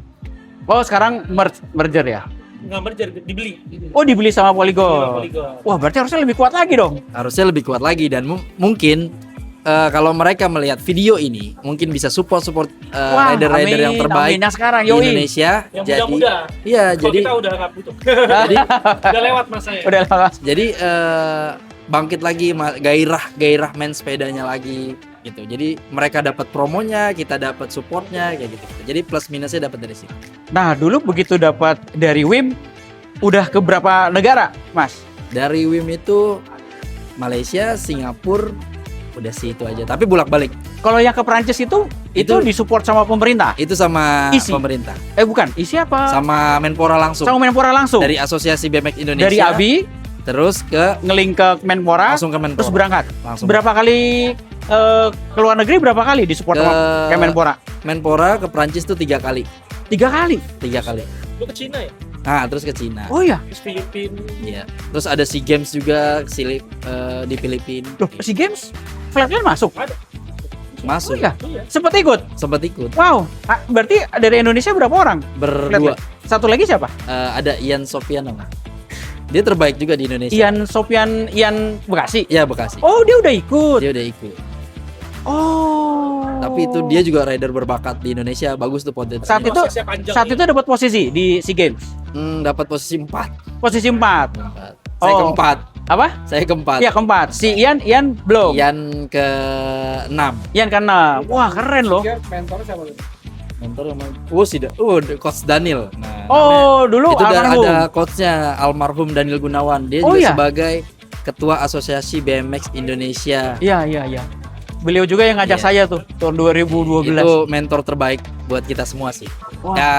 [SPEAKER 3] Oh, sekarang merger ya?
[SPEAKER 4] Nggak merger, dibeli.
[SPEAKER 3] Oh, dibeli sama
[SPEAKER 4] Dibeli sama
[SPEAKER 3] Polygon.
[SPEAKER 4] Polygon.
[SPEAKER 3] Wah, berarti harusnya lebih kuat lagi dong.
[SPEAKER 6] Harusnya lebih kuat lagi dan mungkin kalau mereka melihat video ini mungkin bisa support
[SPEAKER 3] Wah,
[SPEAKER 6] rider-rider yang
[SPEAKER 3] amin,
[SPEAKER 6] terbaik
[SPEAKER 3] amin. Nah, sekarang,
[SPEAKER 6] di
[SPEAKER 3] yoi.
[SPEAKER 6] Indonesia.
[SPEAKER 4] Yang
[SPEAKER 6] Jadi
[SPEAKER 4] muda-muda.
[SPEAKER 6] iya,
[SPEAKER 4] Kalau
[SPEAKER 6] jadi
[SPEAKER 4] kita udah nggak butuh.
[SPEAKER 6] jadi
[SPEAKER 4] Udah lewat masanya.
[SPEAKER 3] Udah lama.
[SPEAKER 6] jadi bangkit lagi gairah main sepedanya lagi gitu. Jadi mereka dapat promonya, kita dapat supportnya kayak gitu. Jadi plus minusnya dapat dari situ.
[SPEAKER 3] Nah, dulu begitu dapat dari Wim, udah ke berapa negara, Mas?
[SPEAKER 6] Dari Wim itu Malaysia, Singapura, udah sih itu aja. Tapi bolak-balik.
[SPEAKER 3] Kalau yang ke Prancis itu
[SPEAKER 6] Itu-
[SPEAKER 3] disupport sama pemerintah.
[SPEAKER 6] Itu sama
[SPEAKER 3] Isi.
[SPEAKER 6] pemerintah,
[SPEAKER 3] Bukan, isi apa?
[SPEAKER 6] sama Menpora langsung.
[SPEAKER 3] Sama Menpora langsung.
[SPEAKER 6] Dari Asosiasi BMX Indonesia.
[SPEAKER 3] Dari Abi
[SPEAKER 6] Terus ke
[SPEAKER 3] ngeling ke Menpora,
[SPEAKER 6] langsung ke Menpora.
[SPEAKER 3] terus berangkat.
[SPEAKER 6] Langsung.
[SPEAKER 3] Berapa kali ke luar negeri, berapa kali disupport sama
[SPEAKER 6] Ke-
[SPEAKER 3] Menpora?
[SPEAKER 6] Menpora ke Prancis tuh 3 kali.
[SPEAKER 3] 3 kali.
[SPEAKER 6] 3 kali.
[SPEAKER 4] Lu ke Cina ya?
[SPEAKER 6] Nah, terus ke Cina.
[SPEAKER 3] Oh iya.
[SPEAKER 4] Ke Filipina.
[SPEAKER 6] Iya. Terus ada SEA Games juga di Filipina.
[SPEAKER 3] Loh, SEA Games flatland masuk.
[SPEAKER 4] Ada.
[SPEAKER 6] Masuk.
[SPEAKER 3] Oh iya.
[SPEAKER 4] Iya.
[SPEAKER 3] Sempat ikut.
[SPEAKER 6] Sempat ikut.
[SPEAKER 3] Wow. Berarti dari Indonesia berapa orang?
[SPEAKER 6] Berdua.
[SPEAKER 3] Satu lagi siapa?
[SPEAKER 6] Ada Ian Sofiano. Dia terbaik juga di Indonesia.
[SPEAKER 3] Ian Sofian, Ian Bekasi.
[SPEAKER 6] Iya, Bekasi.
[SPEAKER 3] Oh, dia udah ikut.
[SPEAKER 6] Dia udah ikut.
[SPEAKER 3] Oh.
[SPEAKER 6] Tapi itu dia juga rider berbakat di Indonesia. Bagus tuh potensi.
[SPEAKER 3] Saat itu
[SPEAKER 4] Prosesnya panjang.
[SPEAKER 3] saat itu dapat posisi di SEA Games.
[SPEAKER 6] Dapat posisi 4.
[SPEAKER 3] Posisi 4.
[SPEAKER 6] Saya
[SPEAKER 3] Oh.
[SPEAKER 6] keempat.
[SPEAKER 3] Apa?
[SPEAKER 6] Saya keempat.
[SPEAKER 3] Iya, keempat. Si Ian belum.
[SPEAKER 6] Ian ke-6.
[SPEAKER 3] Ian karena wah keren loh.
[SPEAKER 6] Mentor sama Coach Daniel. Nah,
[SPEAKER 3] Oh, dulu
[SPEAKER 6] itu
[SPEAKER 3] almarhum.
[SPEAKER 6] ada coachnya almarhum Daniel Gunawan. Dia
[SPEAKER 3] Oh,
[SPEAKER 6] juga
[SPEAKER 3] iya?
[SPEAKER 6] sebagai ketua Asosiasi BMX Indonesia.
[SPEAKER 3] Iya. Beliau juga yang ngajak
[SPEAKER 6] Iya.
[SPEAKER 3] saya tuh tahun 2012.
[SPEAKER 6] Itu mentor terbaik buat kita semua sih.
[SPEAKER 3] Wah.
[SPEAKER 6] Ya,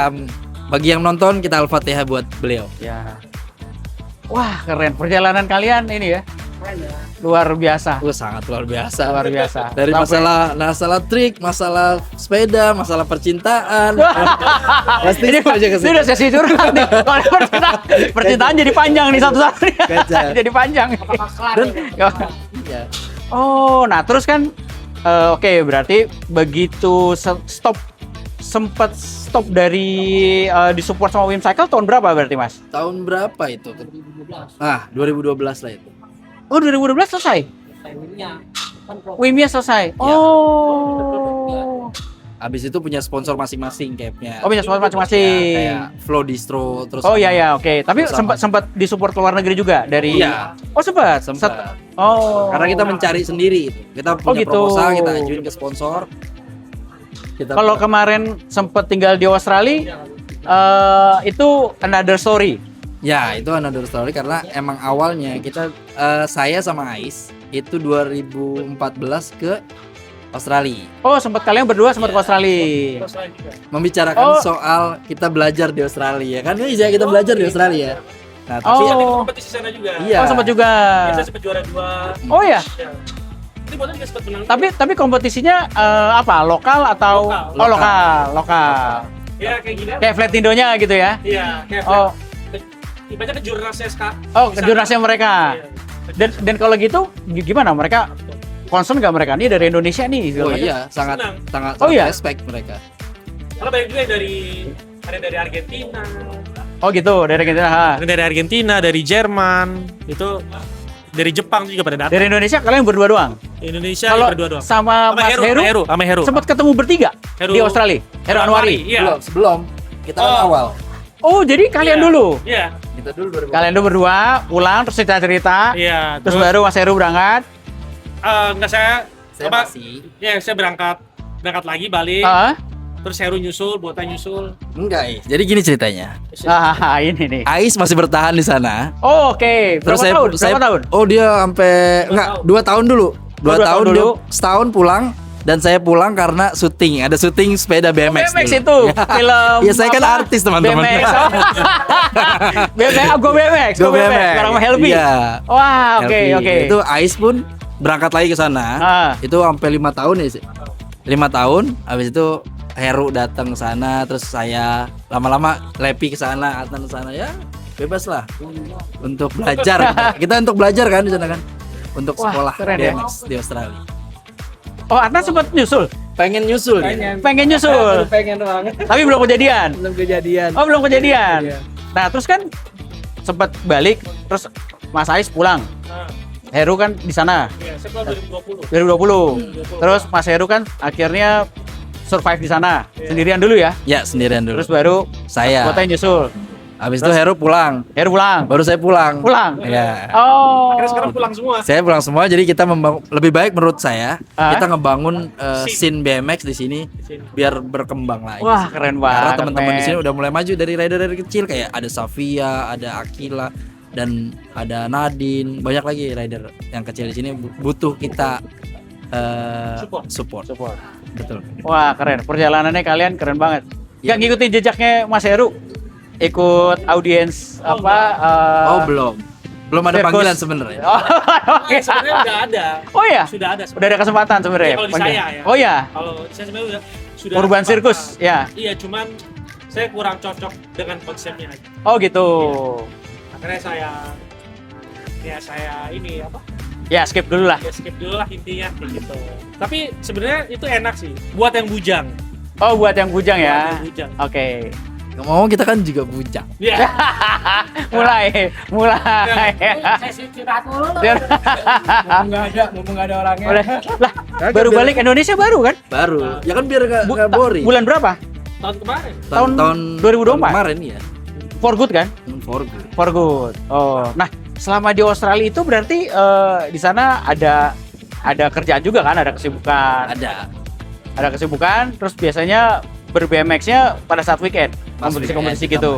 [SPEAKER 6] bagi yang nonton kita Al-Fatihah buat beliau.
[SPEAKER 3] Ya. Wah, keren perjalanan kalian ini ya. Luar biasa.
[SPEAKER 6] Sangat luar biasa.
[SPEAKER 3] Luar biasa.
[SPEAKER 6] Dari
[SPEAKER 3] Sampai-
[SPEAKER 6] masalah trik, masalah sepeda, masalah percintaan. Pasti
[SPEAKER 3] ini
[SPEAKER 6] aja ke
[SPEAKER 3] ini udah sesi curhat nih. Kalau percintaan jadi panjang nih satu-satu nih.
[SPEAKER 6] Kacau.
[SPEAKER 3] Jadi panjang.
[SPEAKER 6] Iya.
[SPEAKER 3] Oh, nah terus kan oke, berarti begitu sempat stop dari disupport sama Wim Cycle tahun berapa berarti, Mas?
[SPEAKER 6] Tahun berapa itu? 2012 lah itu.
[SPEAKER 3] Oh, 2012 selesai. Wimnya selesai. Oh.
[SPEAKER 6] Habis itu punya sponsor masing-masing capnya.
[SPEAKER 3] Oh, punya sponsor masing-masing.
[SPEAKER 6] Kayak Flow Distro terus.
[SPEAKER 3] Oh iya ya, oke. Tapi
[SPEAKER 6] Sama.
[SPEAKER 3] sempat disupport ke luar negeri juga dari.
[SPEAKER 6] Iya.
[SPEAKER 3] Oh, sempat.
[SPEAKER 6] Sempat.
[SPEAKER 3] Oh.
[SPEAKER 6] Karena kita mencari sendiri itu. Kita punya
[SPEAKER 3] gitu.
[SPEAKER 6] proposal, kita ajuin ke sponsor.
[SPEAKER 3] Kalau kemarin sempat tinggal di Australia, itu another story.
[SPEAKER 6] Ya, itu another story karena emang awalnya saya sama Ais itu 2014 ke Australia.
[SPEAKER 3] Oh, sempat kalian berdua sempat ke Australia.
[SPEAKER 6] Membicarakan
[SPEAKER 3] Oh.
[SPEAKER 6] soal kita belajar di Australia. Kan bisa kita belajar di Australia. Nah, tapi
[SPEAKER 3] Oh.
[SPEAKER 4] kompetisi sana juga.
[SPEAKER 6] iya.
[SPEAKER 3] Oh, sempat juga.
[SPEAKER 4] Saya sempat juara 2.
[SPEAKER 3] Oh ya.
[SPEAKER 4] Ini Botan juga sempat menang.
[SPEAKER 3] Tapi kompetisinya apa? Lokal atau
[SPEAKER 4] Lokal.
[SPEAKER 3] Oh, lokal.
[SPEAKER 4] Ya kayak gini.
[SPEAKER 3] Kayak Flatindonya gitu ya.
[SPEAKER 4] Iya, kayak
[SPEAKER 3] Oh,
[SPEAKER 4] ibaratnya ke jurnasnya SK.
[SPEAKER 3] oh kejurnasnya mereka.
[SPEAKER 4] Iya.
[SPEAKER 3] Dan kalau gitu gimana mereka concern nggak mereka nih dari Indonesia nih?
[SPEAKER 6] Oh
[SPEAKER 3] segala macam?
[SPEAKER 6] iya, sangat
[SPEAKER 4] Senang.
[SPEAKER 6] sangat
[SPEAKER 3] Oh iya?
[SPEAKER 6] respect mereka.
[SPEAKER 4] Karena banyak juga yang ada dari Argentina,
[SPEAKER 3] Oh gitu, dari Argentina. Ha.
[SPEAKER 4] ada dari Argentina, dari Jerman, itu dari Jepang juga pada datang.
[SPEAKER 3] Dari Indonesia kalian berdua doang.
[SPEAKER 4] Indonesia
[SPEAKER 3] Kalau
[SPEAKER 4] berdua doang.
[SPEAKER 3] sama Mas Heru,
[SPEAKER 4] sama Heru.
[SPEAKER 3] sempat ketemu bertiga
[SPEAKER 4] Heru-
[SPEAKER 3] di Australia. Heru Anwari.
[SPEAKER 4] Iya.
[SPEAKER 6] Sebelum kita kan
[SPEAKER 4] Oh.
[SPEAKER 6] awal.
[SPEAKER 3] Oh, jadi kalian
[SPEAKER 4] Iya.
[SPEAKER 3] dulu.
[SPEAKER 4] Iya.
[SPEAKER 6] Kita dulu 2014.
[SPEAKER 3] Kalian dulu berdua pulang terus cerita-cerita.
[SPEAKER 4] Iya.
[SPEAKER 3] Terus baru Mas Heru berangkat.
[SPEAKER 4] Enggak saya apa?
[SPEAKER 6] masih
[SPEAKER 4] Ya, saya berangkat lagi balik.
[SPEAKER 3] Ah,
[SPEAKER 4] Terus Heru nyusul, Botan nyusul.
[SPEAKER 6] enggak, Ais. Jadi gini ceritanya.
[SPEAKER 3] ini nih.
[SPEAKER 6] Ais masih bertahan di sana.
[SPEAKER 3] Oh, oke. Berapa tahun? Berapa tahun?
[SPEAKER 6] Oh, dia sampai enggak, 2 tahun dulu. 2
[SPEAKER 3] 2
[SPEAKER 6] tahun
[SPEAKER 3] tahun
[SPEAKER 6] dia
[SPEAKER 3] dulu.
[SPEAKER 6] setahun pulang dan saya pulang karena syuting. Ada syuting sepeda BMX.
[SPEAKER 3] BMX
[SPEAKER 6] dulu.
[SPEAKER 3] itu film.
[SPEAKER 6] Iya, saya kan
[SPEAKER 3] apa?
[SPEAKER 6] artis, teman-teman.
[SPEAKER 3] BMX. Oh. BMX, Go BMX.
[SPEAKER 6] Go BMX.
[SPEAKER 3] Barang sama Helby.
[SPEAKER 6] Iya.
[SPEAKER 3] Wah, oke,
[SPEAKER 6] Helby.
[SPEAKER 3] oke.
[SPEAKER 6] Itu Ais pun berangkat lagi ke sana.
[SPEAKER 3] Ah.
[SPEAKER 6] Itu sampai 5 tahun ya sih. 5 tahun, habis itu Heru datang ke sana, terus saya lama-lama Lepi ke sana, Atan ke sana, ya bebas lah untuk belajar. Kita untuk belajar kan di sana kan, untuk
[SPEAKER 3] Wah,
[SPEAKER 6] sekolah
[SPEAKER 3] keren ya.
[SPEAKER 6] BMX di Australia.
[SPEAKER 3] Oh, Adnan sempat nyusul.
[SPEAKER 6] Pengen nyusul dia.
[SPEAKER 3] Pengen nyusul.
[SPEAKER 1] Pengen banget.
[SPEAKER 3] Tapi belum kejadian.
[SPEAKER 1] Belum kejadian.
[SPEAKER 3] Oh, belum kejadian.
[SPEAKER 1] Iya.
[SPEAKER 3] Nah, terus kan sempat balik, terus Mas Ais pulang.
[SPEAKER 4] Nah,
[SPEAKER 3] Heru kan di sana
[SPEAKER 4] iya, saya pulang 2020.
[SPEAKER 3] 2020. Terus Mas Heru kan akhirnya survive di sana sendirian dulu ya.
[SPEAKER 6] Ya sendirian dulu.
[SPEAKER 3] Terus baru
[SPEAKER 6] Saya.
[SPEAKER 3] Kota nyusul.
[SPEAKER 6] Habis itu Heru pulang,
[SPEAKER 3] Heru pulang.
[SPEAKER 6] baru saya pulang.
[SPEAKER 3] Pulang.
[SPEAKER 6] Ya.
[SPEAKER 3] Oh.
[SPEAKER 4] Akhirnya sekarang pulang semua.
[SPEAKER 6] Saya pulang semua, jadi kita lebih baik menurut saya
[SPEAKER 3] Ah?
[SPEAKER 6] kita ngebangun scene BMX di sini biar berkembang lagi.
[SPEAKER 3] Wah, keren banget.
[SPEAKER 6] Karena teman-teman di
[SPEAKER 3] men.
[SPEAKER 6] sini udah mulai maju dari rider kecil kayak ada Safia, ada Akila, dan ada Nadine, banyak lagi rider yang kecil di sini butuh kita support. Betul.
[SPEAKER 3] Wah, keren. Perjalanannya kalian keren banget. Gak ngikutin jejaknya Mas Heru? Ikut audiens apa?
[SPEAKER 6] Oh belum ada
[SPEAKER 3] sirkus.
[SPEAKER 6] panggilan sebenarnya.
[SPEAKER 3] Oh,
[SPEAKER 4] Ya, sebenarnya udah ada.
[SPEAKER 3] oh ya?
[SPEAKER 4] Sudah ada.
[SPEAKER 3] Udah ada kesempatan sebenarnya.
[SPEAKER 4] Iya, kalau di
[SPEAKER 3] Panggil.
[SPEAKER 4] saya ya.
[SPEAKER 3] Oh ya.
[SPEAKER 4] Kalau saya sebenarnya sudah
[SPEAKER 3] Urban
[SPEAKER 4] ada
[SPEAKER 3] Circus,
[SPEAKER 4] kesempatan.
[SPEAKER 3] ya.
[SPEAKER 4] Iya, cuman saya kurang cocok dengan konsepnya aja.
[SPEAKER 3] Oh gitu.
[SPEAKER 4] Akhirnya saya ini apa?
[SPEAKER 3] Ya skip dulu lah.
[SPEAKER 4] Ya skip dulu lah intinya kayak gitu. Tapi sebenarnya itu enak sih buat yang bujang.
[SPEAKER 3] Oh buat yang bujang
[SPEAKER 4] Buat
[SPEAKER 3] ya.
[SPEAKER 4] yang bujang.
[SPEAKER 3] Oke.
[SPEAKER 6] Ngomong kita kan juga bujang.
[SPEAKER 4] Iya.
[SPEAKER 3] mulai.
[SPEAKER 5] Sesi curhat mulu.
[SPEAKER 1] Mumpung nggak ada orangnya.
[SPEAKER 3] Udah. Lah, baru balik Indonesia baru kan?
[SPEAKER 6] Baru. Ya kan biar nggak boring.
[SPEAKER 3] Bulan berapa?
[SPEAKER 4] Tahun kemarin.
[SPEAKER 3] tahun 2024?
[SPEAKER 6] kemarin ya.
[SPEAKER 3] For good kan?
[SPEAKER 6] For good.
[SPEAKER 3] For good. Oh, nah selama di Australia itu berarti di sana ada kerjaan juga kan? Ada kesibukan. Ada kesibukan. Terus biasanya ber-BMX-nya pada saat weekend,
[SPEAKER 6] Pas
[SPEAKER 3] kompetisi-kompetisi
[SPEAKER 6] weekend
[SPEAKER 3] gitu.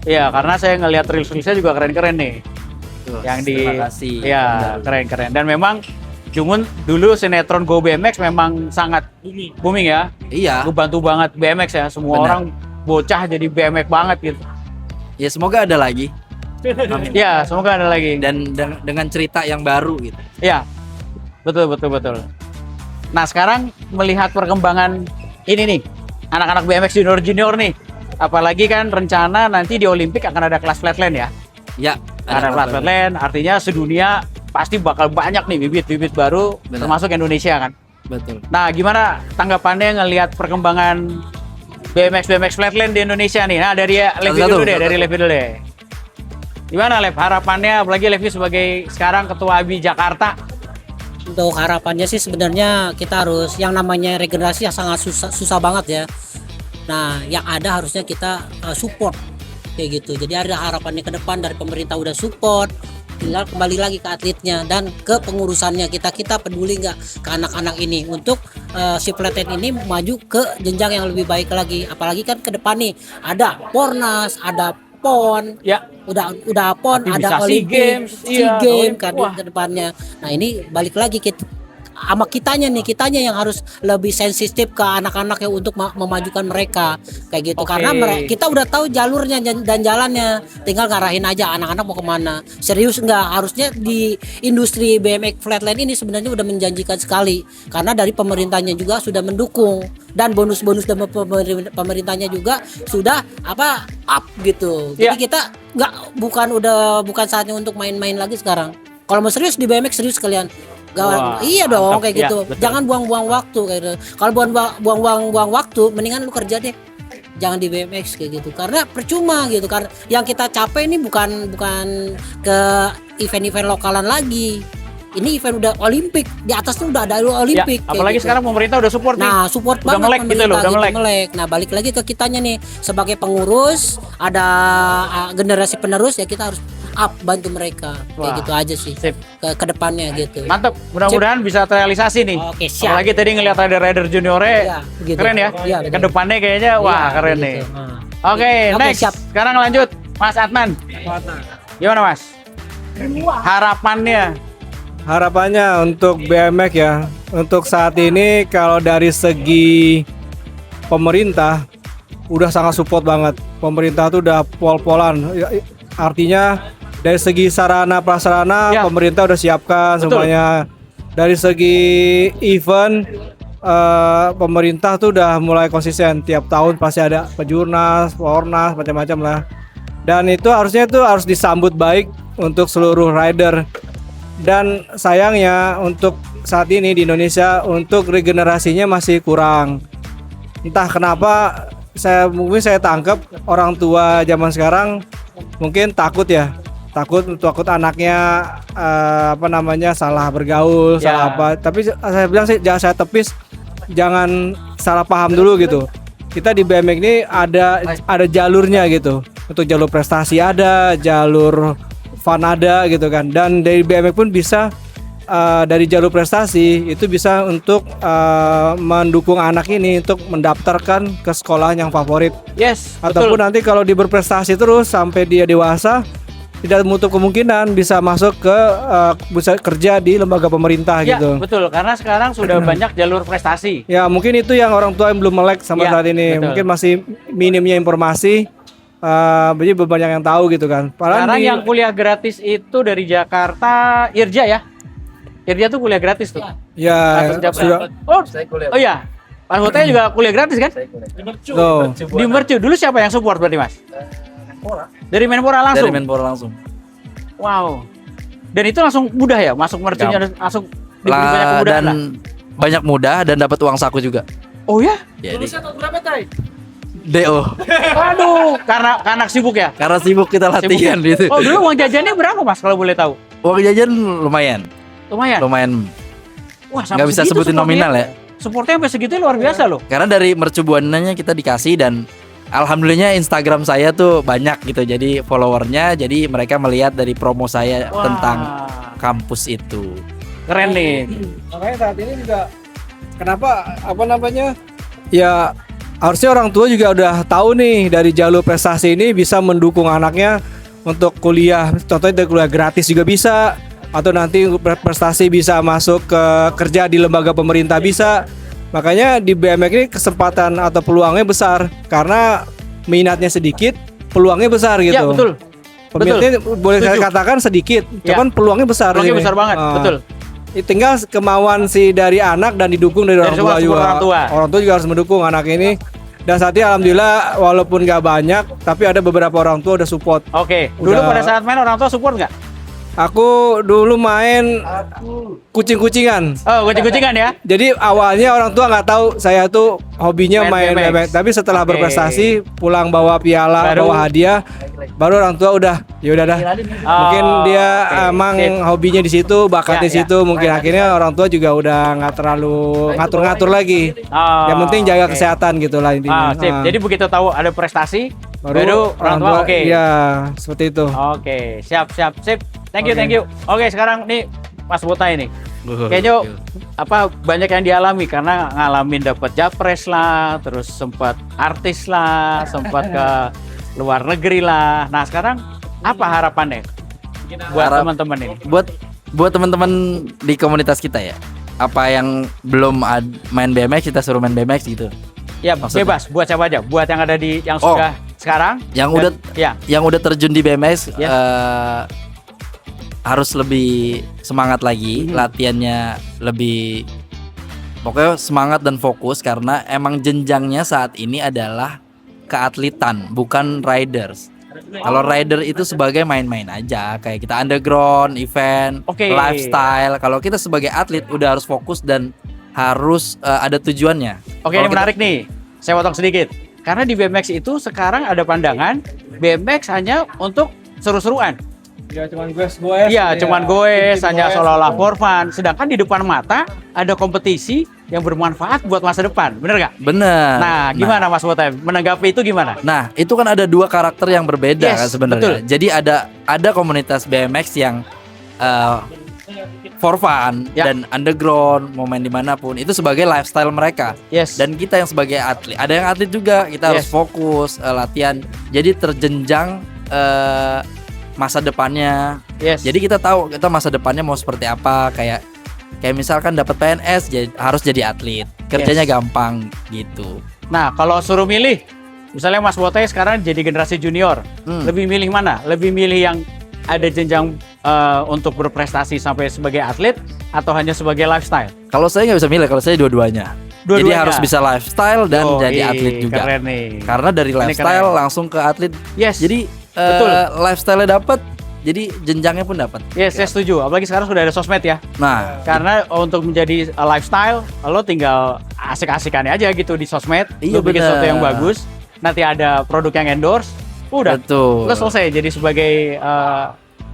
[SPEAKER 3] Iya, karena saya ngelihat reels-reelsnya juga keren-keren nih.
[SPEAKER 6] Tuh,
[SPEAKER 3] Yang di,
[SPEAKER 6] terima kasih.
[SPEAKER 3] iya keren-keren. Dan memang Jungun dulu sinetron Go BMX memang sangat
[SPEAKER 4] Bumi.
[SPEAKER 3] booming ya.
[SPEAKER 6] Iya.
[SPEAKER 3] Gue bantu banget BMX ya. Semua
[SPEAKER 6] Benar.
[SPEAKER 3] orang bocah jadi BMX banget gitu.
[SPEAKER 6] Ya semoga ada lagi. Amin.
[SPEAKER 3] Ya, semoga ada lagi.
[SPEAKER 6] Dan dengan cerita yang baru gitu.
[SPEAKER 3] Ya, betul. Nah, sekarang melihat perkembangan ini nih, anak-anak BMX junior nih. Apalagi kan rencana nanti di Olimpik akan ada kelas flatland ya.
[SPEAKER 6] Ya,
[SPEAKER 3] Ada kelas flatland, artinya sedunia pasti bakal banyak nih bibit-bibit baru,
[SPEAKER 6] Benar.
[SPEAKER 3] termasuk Indonesia kan.
[SPEAKER 6] betul.
[SPEAKER 3] Nah, gimana tanggapannya ngelihat perkembangan BMX flatland di Indonesia nih? Nah, dari Levi
[SPEAKER 6] Satu-satu,
[SPEAKER 3] dulu deh,
[SPEAKER 6] satu-satu.
[SPEAKER 3] dari Levi dulu deh. Gimana Lev, harapannya apalagi Levi sebagai sekarang ketua ABI Jakarta?
[SPEAKER 5] Untuk harapannya sih sebenarnya kita harus yang namanya regenerasi yang sangat susah banget ya. Nah, yang ada harusnya kita support kayak gitu. Jadi ada harapannya ke depan dari pemerintah udah support, tinggal kembali lagi ke atletnya dan ke pengurusannya. Kita peduli nggak ke anak-anak ini untuk si flatland ini maju ke jenjang yang lebih baik lagi. Apalagi kan ke depan nih ada Pornas, ada PON,
[SPEAKER 3] Ya,
[SPEAKER 5] udah PON,
[SPEAKER 3] Nanti bisa
[SPEAKER 5] ada
[SPEAKER 3] SEA
[SPEAKER 5] Olimpik,
[SPEAKER 3] Games, iya,
[SPEAKER 5] SEA Games
[SPEAKER 3] Olimpik.
[SPEAKER 5] kan
[SPEAKER 3] Wah.
[SPEAKER 5] ke depannya. Nah ini balik lagi sama kitanya yang harus lebih sensitif ke anak-anak ya untuk memajukan mereka kayak gitu.
[SPEAKER 3] Oke.
[SPEAKER 5] Karena kita udah tahu jalurnya dan jalannya, tinggal ngarahin aja anak-anak mau kemana. Serius nggak, harusnya di industri BMX flatland ini sebenarnya udah menjanjikan sekali karena dari pemerintahnya juga sudah mendukung dan bonus-bonus dari pemerintahnya juga sudah up gitu.
[SPEAKER 3] Ya.
[SPEAKER 5] Jadi kita bukan saatnya untuk main-main lagi sekarang. Kalau mau serius di BMX serius kalian.
[SPEAKER 3] Wah,
[SPEAKER 5] Iya dong
[SPEAKER 3] mantap.
[SPEAKER 5] kayak gitu.
[SPEAKER 3] Ya, betul.
[SPEAKER 5] Jangan buang-buang waktu kayak gitu. Kalau buang-buang waktu, mendingan lu kerja deh. Jangan di BMX kayak gitu. Karena percuma gitu. Karena yang kita capai ini bukan ke event-event lokalan lagi. Ini event udah Olimpik. Di atasnya udah ada Olimpik.
[SPEAKER 3] Ya,
[SPEAKER 5] kayak
[SPEAKER 3] apalagi
[SPEAKER 5] gitu.
[SPEAKER 3] sekarang pemerintah udah support nih.
[SPEAKER 5] Nah, support
[SPEAKER 3] Udah
[SPEAKER 5] banget
[SPEAKER 3] melek gitu loh, udah
[SPEAKER 5] pemerintah
[SPEAKER 3] melek.
[SPEAKER 5] Nah, balik lagi ke kitanya nih sebagai pengurus, ada generasi penerus ya kita harus bantu mereka.
[SPEAKER 3] Wah,
[SPEAKER 5] Kayak gitu aja sih.
[SPEAKER 3] sip.
[SPEAKER 5] Ke depannya gitu.
[SPEAKER 3] Mantap, mudah-mudahan bisa terrealisasi nih.
[SPEAKER 5] Oke, siap.
[SPEAKER 3] Apalagi tadi ngeliat rider juniornya
[SPEAKER 5] Iya, begitu.
[SPEAKER 3] keren ya.
[SPEAKER 5] Iya, betul.
[SPEAKER 3] Kedepannya kayaknya wah
[SPEAKER 5] Iya,
[SPEAKER 3] keren
[SPEAKER 5] begitu.
[SPEAKER 3] nih.
[SPEAKER 5] Nah.
[SPEAKER 3] Oke,
[SPEAKER 5] Oke,
[SPEAKER 3] next.
[SPEAKER 5] siap.
[SPEAKER 3] Sekarang lanjut, Mas Adnan. Gimana Mas? Harapannya
[SPEAKER 1] untuk BMX ya, untuk saat ini kalau dari segi pemerintah udah sangat support banget. Pemerintah tuh udah pol-polan. Artinya dari segi sarana prasarana
[SPEAKER 3] Ya.
[SPEAKER 1] pemerintah udah siapkan
[SPEAKER 3] Betul.
[SPEAKER 1] semuanya. Dari segi event pemerintah tuh udah mulai konsisten, tiap tahun pasti ada pejurnas, pornas, macam-macam lah. Dan itu harusnya harus disambut baik untuk seluruh rider. Dan sayangnya untuk saat ini di Indonesia untuk regenerasinya masih kurang. Entah kenapa mungkin saya tangkap orang tua zaman sekarang mungkin takut takut anaknya salah bergaul,
[SPEAKER 3] Ya.
[SPEAKER 1] salah apa. Tapi saya bilang sih jangan saya tepis, jangan salah paham dulu gitu. Kita di BMX ini ada jalurnya gitu. Untuk jalur prestasi ada, jalur fun ada gitu kan. Dan dari BMX pun bisa dari jalur prestasi itu bisa untuk mendukung anak ini untuk mendaftarkan ke sekolah yang favorit.
[SPEAKER 3] yes,
[SPEAKER 1] Ataupun
[SPEAKER 3] betul.
[SPEAKER 1] nanti kalau dia berprestasi terus sampai dia dewasa tidak menutup kemungkinan bisa masuk ke bisa kerja di lembaga pemerintah
[SPEAKER 3] Ya,
[SPEAKER 1] gitu.
[SPEAKER 3] betul. Karena sekarang sudah banyak jalur prestasi.
[SPEAKER 1] Ya mungkin itu yang orang tua yang belum melek sama
[SPEAKER 3] Ya,
[SPEAKER 1] saat ini.
[SPEAKER 3] betul.
[SPEAKER 1] Mungkin masih minimnya informasi. Jadi belum banyak yang tahu gitu kan. Padahal
[SPEAKER 3] Sekarang yang kuliah gratis itu dari Jakarta, Irja ya. Irja tuh kuliah gratis tuh.
[SPEAKER 1] ya
[SPEAKER 3] Atas
[SPEAKER 1] sudah
[SPEAKER 3] Oh iya. Pak Hotanya juga kuliah gratis kan?
[SPEAKER 1] tuh.
[SPEAKER 3] Di Mercu. Dulu siapa yang support berarti Mas? Dari Menpora langsung?
[SPEAKER 6] Dari Menpora langsung.
[SPEAKER 3] Wow. Dan itu langsung mudah ya? Masuk Mercunya langsung diberi banyak kemudahan
[SPEAKER 6] Dan
[SPEAKER 3] lah?
[SPEAKER 6] banyak mudah dan dapat uang saku juga.
[SPEAKER 3] Oh ya?
[SPEAKER 6] Jadi DO.
[SPEAKER 3] Waduh, karena anak sibuk ya?
[SPEAKER 6] Karena sibuk kita latihan
[SPEAKER 3] Sibuk.
[SPEAKER 6] gitu.
[SPEAKER 3] Oh dulu uang jajannya berapa Mas kalau boleh tahu?
[SPEAKER 6] Uang jajan lumayan.
[SPEAKER 3] Lumayan?
[SPEAKER 6] Wah,
[SPEAKER 3] sampai
[SPEAKER 6] nggak bisa
[SPEAKER 3] segitu
[SPEAKER 6] sebutin
[SPEAKER 3] supportnya.
[SPEAKER 6] nominal ya.
[SPEAKER 3] Supportnya sampai segitu luar biasa loh.
[SPEAKER 6] Karena dari mercu buananya kita dikasih dan alhamdulillahnya Instagram saya tuh banyak gitu. Jadi followernya, jadi mereka melihat dari promo saya
[SPEAKER 3] Wah.
[SPEAKER 6] tentang kampus itu.
[SPEAKER 3] Keren nih.
[SPEAKER 1] Makanya saat ini juga kenapa ya harusnya orang tua juga udah tahu nih dari jalur prestasi ini bisa mendukung anaknya untuk kuliah. Contohnya dari kuliah gratis juga bisa, atau nanti prestasi bisa masuk ke kerja di lembaga pemerintah bisa. Makanya di BMX ini kesempatan atau peluangnya besar karena minatnya sedikit, peluangnya besar gitu.
[SPEAKER 3] Ya, betul.
[SPEAKER 1] Peminatnya boleh saya
[SPEAKER 3] Setuju.
[SPEAKER 1] katakan sedikit,
[SPEAKER 3] Ya.
[SPEAKER 1] cuman peluangnya besar.
[SPEAKER 3] Peluangnya
[SPEAKER 1] ini.
[SPEAKER 3] besar banget, betul.
[SPEAKER 1] Tinggal kemauan si dari anak dan didukung dari orang tua
[SPEAKER 3] semua
[SPEAKER 1] juga.
[SPEAKER 3] orang tua.
[SPEAKER 1] Orang tua juga harus mendukung anak ini. Dan saat ini alhamdulillah walaupun gak banyak, tapi ada beberapa orang tua udah support.
[SPEAKER 3] Oke, dulu
[SPEAKER 1] Udah.
[SPEAKER 3] pada saat main orang tua support nggak?
[SPEAKER 1] Aku dulu main kucing-kucingan.
[SPEAKER 3] Oh, kucing-kucingan ya?
[SPEAKER 1] Jadi awalnya orang tua nggak tahu saya tuh hobinya
[SPEAKER 3] Main
[SPEAKER 1] main
[SPEAKER 3] BMX.
[SPEAKER 1] BMX. Tapi setelah
[SPEAKER 3] Oke.
[SPEAKER 1] berprestasi, pulang bawa piala,
[SPEAKER 3] Baru-
[SPEAKER 1] bawa hadiah, baru orang tua udah, ya udah dah. Mungkin dia
[SPEAKER 3] oke.
[SPEAKER 1] emang
[SPEAKER 3] Sip.
[SPEAKER 1] hobinya di situ, bakat
[SPEAKER 3] Ya,
[SPEAKER 1] di situ.
[SPEAKER 3] ya.
[SPEAKER 1] Mungkin akhirnya orang tua juga udah nggak terlalu ngatur-ngatur lagi.
[SPEAKER 3] Oh,
[SPEAKER 1] Yang penting jaga
[SPEAKER 3] oke.
[SPEAKER 1] kesehatan gitulah intinya.
[SPEAKER 3] Sip.
[SPEAKER 1] Ah.
[SPEAKER 3] Jadi begitu tahu ada prestasi, baru orang tua oke.
[SPEAKER 1] Iya, seperti itu.
[SPEAKER 3] Oke, siap, sip. Thank you,
[SPEAKER 1] Oke.
[SPEAKER 3] thank you. Oke, sekarang nih Mas Botai nih. Kayaknya banyak yang dialami karena ngalamin dapat japres lah, terus sempat artis lah, sempat ke luar negeri lah. Nah, sekarang apa harapannya buat
[SPEAKER 6] Harap-
[SPEAKER 3] teman-teman ini?
[SPEAKER 6] Buat teman-teman di komunitas kita ya. Apa yang belum main BMX kita suruh main BMX gitu.
[SPEAKER 3] Ya,
[SPEAKER 6] Maksudnya?
[SPEAKER 3] bebas buat siapa aja, buat yang ada di yang
[SPEAKER 6] Oh.
[SPEAKER 3] sudah sekarang,
[SPEAKER 6] Yang
[SPEAKER 3] dan-
[SPEAKER 6] udah
[SPEAKER 3] ya.
[SPEAKER 6] yang udah terjun di BMX
[SPEAKER 3] Yes.
[SPEAKER 6] harus lebih semangat lagi, latihannya lebih pokoknya semangat dan fokus karena emang jenjangnya saat ini adalah keatletan, bukan riders. Kalau rider itu sebagai main-main aja, kayak kita underground, event,
[SPEAKER 3] Oke.
[SPEAKER 6] lifestyle. Kalau kita sebagai atlet udah harus fokus dan harus ada tujuannya.
[SPEAKER 3] Oke,
[SPEAKER 6] Kalau
[SPEAKER 3] ini menarik nih. Saya potong sedikit. Karena di BMX itu sekarang ada pandangan BMX hanya untuk seru-seruan.
[SPEAKER 1] Ya cuman goes.
[SPEAKER 3] Iya, cuman goes, hanya seolah-olah for fun. Sedangkan di depan mata ada kompetisi yang bermanfaat buat masa depan. Bener nggak?
[SPEAKER 6] Bener.
[SPEAKER 3] Nah, gimana Mas Botai? Menanggapi itu gimana?
[SPEAKER 6] Nah, itu kan ada dua karakter yang berbeda
[SPEAKER 3] Yes,
[SPEAKER 6] kan sebenarnya.
[SPEAKER 3] betul.
[SPEAKER 6] Jadi ada komunitas BMX yang for fun
[SPEAKER 3] Ya.
[SPEAKER 6] dan underground, mau main dimanapun itu sebagai lifestyle mereka.
[SPEAKER 3] Yes.
[SPEAKER 6] Dan kita yang sebagai atlet, ada yang atlet juga kita harus
[SPEAKER 3] Yes.
[SPEAKER 6] fokus latihan. Jadi terjenjang masa depannya.
[SPEAKER 3] Yes.
[SPEAKER 6] Jadi kita tahu kita masa depannya mau seperti apa, kayak misalkan dapat PNS harus jadi atlet. Kerjanya gampang gitu.
[SPEAKER 3] Nah, kalau suruh milih, misalnya Mas Botai sekarang jadi generasi junior, lebih milih mana? Lebih milih yang ada jenjang untuk berprestasi sampai sebagai atlet atau hanya sebagai lifestyle?
[SPEAKER 6] Kalau saya nggak bisa milih, kalau saya dua-duanya. Jadi
[SPEAKER 3] Dua-duanya?
[SPEAKER 6] harus bisa lifestyle dan
[SPEAKER 3] Yoi,
[SPEAKER 6] jadi atlet juga.
[SPEAKER 3] Keren nih.
[SPEAKER 6] Karena dari
[SPEAKER 3] Ini
[SPEAKER 6] lifestyle
[SPEAKER 3] keren.
[SPEAKER 6] langsung ke atlet.
[SPEAKER 3] Yes.
[SPEAKER 6] Jadi
[SPEAKER 3] Betul.
[SPEAKER 6] lifestyle-nya dapat, jadi jenjangnya pun dapat.
[SPEAKER 3] Yes, saya setuju. Apalagi sekarang sudah ada sosmed ya.
[SPEAKER 6] Nah,
[SPEAKER 3] Karena untuk menjadi lifestyle, lo tinggal asik-asikannya aja gitu di sosmed.
[SPEAKER 6] Iya,
[SPEAKER 3] Lo bikin
[SPEAKER 6] bener.
[SPEAKER 3] sesuatu yang bagus, nanti ada produk yang endorse, udah.
[SPEAKER 6] betul.
[SPEAKER 3] Lo selesai jadi sebagai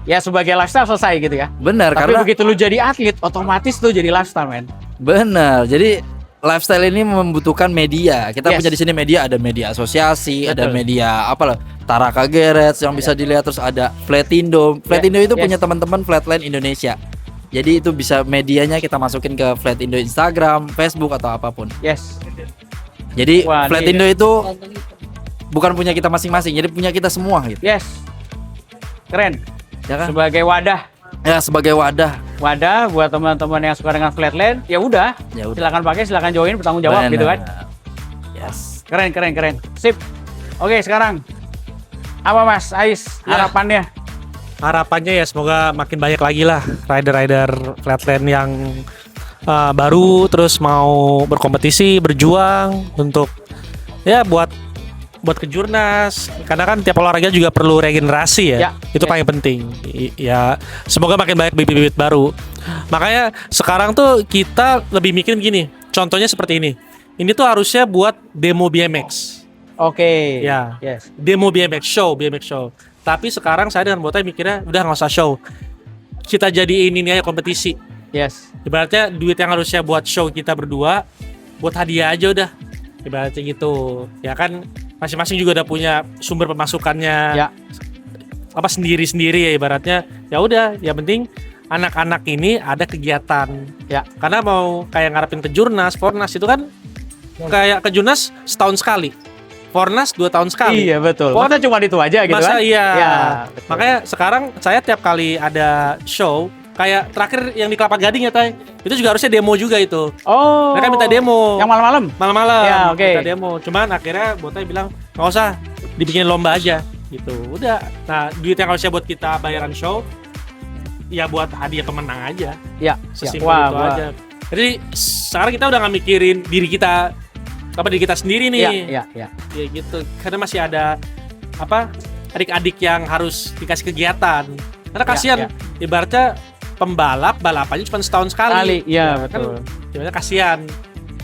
[SPEAKER 3] ya sebagai lifestyle selesai gitu ya.
[SPEAKER 6] Benar,
[SPEAKER 3] Tapi
[SPEAKER 6] karena
[SPEAKER 3] begitu lo jadi atlet, otomatis lo jadi lifestyle, men.
[SPEAKER 6] benar. Jadi lifestyle ini membutuhkan media. Kita
[SPEAKER 3] Yes.
[SPEAKER 6] punya di sini media, ada media asosiasi, ada
[SPEAKER 3] Betul.
[SPEAKER 6] media apa lah, Taraka Garage yang bisa dilihat, terus ada Flatindo. Flatindo itu
[SPEAKER 3] Yes.
[SPEAKER 6] punya teman-teman Flatland Indonesia. Jadi itu bisa medianya kita masukin ke Flatindo Instagram, Facebook atau apapun.
[SPEAKER 3] Yes.
[SPEAKER 6] Jadi
[SPEAKER 3] Wah,
[SPEAKER 6] Flatindo itu bukan punya kita masing-masing, jadi punya kita semua gitu.
[SPEAKER 3] Yes. Keren.
[SPEAKER 6] Ya kan?
[SPEAKER 3] Sebagai wadah
[SPEAKER 6] Ya sebagai wadah.
[SPEAKER 3] buat teman-teman yang suka dengan flatland, ya udah.
[SPEAKER 6] Ya udah.
[SPEAKER 3] Silakan pakai, silakan join, bertanggung jawab
[SPEAKER 6] Benar.
[SPEAKER 3] gitu kan.
[SPEAKER 6] Yes.
[SPEAKER 3] Keren. Sip. Oke, sekarang apa Mas Ais
[SPEAKER 4] Ya.
[SPEAKER 3] harapannya?
[SPEAKER 4] Harapannya ya semoga makin banyak lagi lah rider-rider flatland yang baru terus mau berkompetisi, berjuang untuk ya buat kejurnas, karena kan tiap olahraga juga perlu regenerasi ya.
[SPEAKER 3] Ya,
[SPEAKER 4] Itu
[SPEAKER 3] ya.
[SPEAKER 4] paling penting. Ya semoga makin banyak bibit-bibit baru. Makanya sekarang tuh kita lebih mikirin gini. Contohnya seperti ini. Ini tuh harusnya buat demo BMX.
[SPEAKER 3] Oke.
[SPEAKER 4] Ya.
[SPEAKER 3] Yes.
[SPEAKER 4] Demo BMX show. Tapi sekarang saya dengan Botai mikirnya udah nggak usah show. Kita jadiin ini aja kompetisi.
[SPEAKER 3] Yes.
[SPEAKER 4] Ibaratnya duit yang harusnya buat show kita berdua, buat hadiah aja udah. Ibaratnya gitu. Ya kan masing-masing juga udah punya sumber pemasukannya.
[SPEAKER 3] Ya.
[SPEAKER 4] Apa sendiri-sendiri ya ibaratnya. Ya udah, yang penting anak-anak ini ada kegiatan.
[SPEAKER 3] Ya.
[SPEAKER 4] Karena mau kayak ngarepin kejurnas, Fornas itu kan kayak kejurnas setahun sekali. Fornas 2 tahun sekali.
[SPEAKER 3] Iya betul. Masa cuma itu aja gitu
[SPEAKER 4] Masa
[SPEAKER 3] kan?
[SPEAKER 4] iya.
[SPEAKER 3] Ya, betul.
[SPEAKER 4] Makanya sekarang saya tiap kali ada show, kayak terakhir yang di Kelapa Gading ya Tay, itu juga harusnya demo juga itu.
[SPEAKER 3] Oh.
[SPEAKER 4] Mereka minta demo.
[SPEAKER 3] Yang malam-malam.
[SPEAKER 4] Malam-malam
[SPEAKER 3] Ya, oke.
[SPEAKER 4] minta demo. Cuman akhirnya Botai bilang nggak usah, dibikin lomba aja gitu. Udah. Nah, duit yang harusnya buat kita bayaran show ya buat hadiah pemenang aja.
[SPEAKER 3] Ya,
[SPEAKER 4] Sesimpel
[SPEAKER 3] wah,
[SPEAKER 4] itu
[SPEAKER 3] wah.
[SPEAKER 4] aja. Jadi sekarang kita udah nggak mikirin diri kita sendiri nih.
[SPEAKER 3] Ya.
[SPEAKER 4] Ya gitu. Karena masih ada adik-adik yang harus dikasih kegiatan. Karena kasihan ibaratnya pembalap balapannya cuma setahun sekali.
[SPEAKER 3] Iya,
[SPEAKER 4] Kan
[SPEAKER 3] betul.
[SPEAKER 4] ibaratnya kasihan.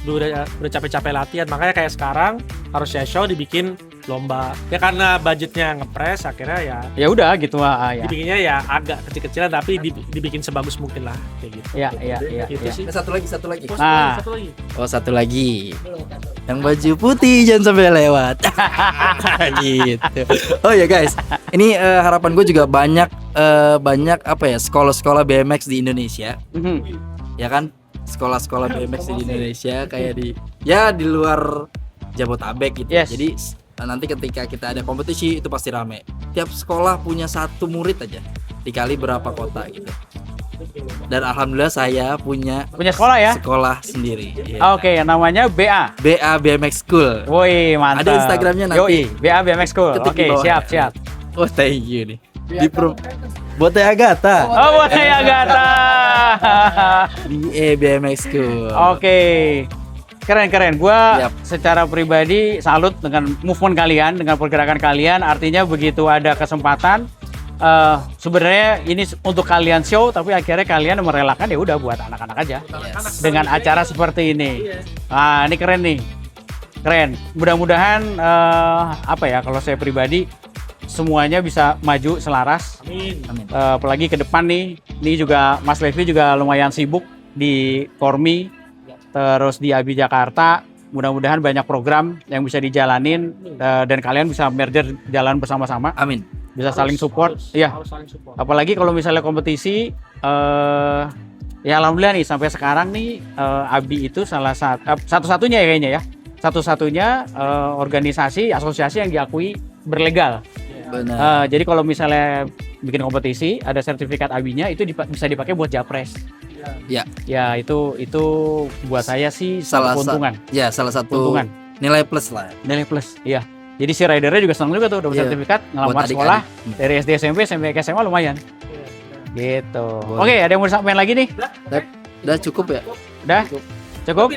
[SPEAKER 4] Udah capek-capek latihan. Makanya kayak sekarang harusnya show dibikin lomba. Ya karena budgetnya ngepres akhirnya
[SPEAKER 3] Ya udah gitu ya.
[SPEAKER 4] dibikinnya ya agak kecil-kecilan tapi dibikin sebagus mungkin lah kayak gitu.
[SPEAKER 3] Iya.
[SPEAKER 4] Gitu sih.
[SPEAKER 6] Satu lagi.
[SPEAKER 3] Nah.
[SPEAKER 4] Satu lagi.
[SPEAKER 6] Oh, satu lagi. Yang baju putih jangan sampai lewat. Gitu. Oh ya guys, ini harapan gue juga banyak sekolah-sekolah BMX di Indonesia, ya kan? Sekolah-sekolah BMX di Indonesia kayak di luar Jabotabek gitu.
[SPEAKER 3] Yes.
[SPEAKER 6] Jadi nanti ketika kita ada kompetisi itu pasti rame. Tiap sekolah punya satu murid aja, dikali berapa kota gitu. Dan alhamdulillah saya punya
[SPEAKER 3] sekolah ya?
[SPEAKER 6] sekolah sendiri. Iya.
[SPEAKER 3] Oke, namanya BA.
[SPEAKER 6] BA BMX School.
[SPEAKER 3] Woi, mantap.
[SPEAKER 6] Ada Instagramnya nanti.
[SPEAKER 3] Yoi, BA BMX School.
[SPEAKER 6] Ketik di
[SPEAKER 3] Oke,
[SPEAKER 6] bawah.
[SPEAKER 3] siap.
[SPEAKER 6] Oh, thank you nih. Buat Agatha.
[SPEAKER 3] Oh, buat saya Agatha.
[SPEAKER 6] BA BMX School.
[SPEAKER 3] Oke. Keren. Gua
[SPEAKER 6] Yap.
[SPEAKER 3] secara pribadi salut dengan movement kalian, dengan pergerakan kalian. Artinya begitu ada kesempatan sebenarnya ini untuk kalian show, tapi akhirnya kalian merelakan ya udah buat anak-anak aja. Dengan acara seperti ini. Nah, ini keren nih. Keren. Mudah-mudahan kalau saya pribadi semuanya bisa maju selaras.
[SPEAKER 4] Amin.
[SPEAKER 3] Apalagi ke depan nih, ini juga Mas Levi juga lumayan sibuk di Kormi, terus di Abi Jakarta. Mudah-mudahan banyak program yang bisa dijalanin dan kalian bisa merger jalan bersama-sama,
[SPEAKER 6] Amin.
[SPEAKER 3] bisa saling support. Iya.
[SPEAKER 4] Harus saling support.
[SPEAKER 3] Apalagi kalau misalnya kompetisi, ya alhamdulillah nih sampai sekarang nih Abi itu salah satu-satunya ya kayaknya ya, satu-satunya organisasi asosiasi yang diakui berlegal.
[SPEAKER 6] Benar.
[SPEAKER 3] Jadi kalau misalnya bikin kompetisi ada sertifikat ABI-nya itu bisa dipakai buat japres.
[SPEAKER 6] Ya,
[SPEAKER 3] Ya itu buat saya sih
[SPEAKER 6] salah
[SPEAKER 3] keuntungan.
[SPEAKER 6] salah satu
[SPEAKER 3] Keuntungan.
[SPEAKER 6] nilai plus lah.
[SPEAKER 3] Nilai plus. Iya. Jadi si ridernya juga senang juga tuh dapat
[SPEAKER 6] Iya.
[SPEAKER 3] sertifikat ngelamar
[SPEAKER 6] Buat
[SPEAKER 3] sekolah
[SPEAKER 6] adik-adik.
[SPEAKER 3] dari SD SMP sampai ke SMA lumayan. Gitu.
[SPEAKER 6] Boleh.
[SPEAKER 3] Oke, ada yang mau disampaikan lagi nih?
[SPEAKER 6] Udah cukup ya?
[SPEAKER 3] Udah? Cukup?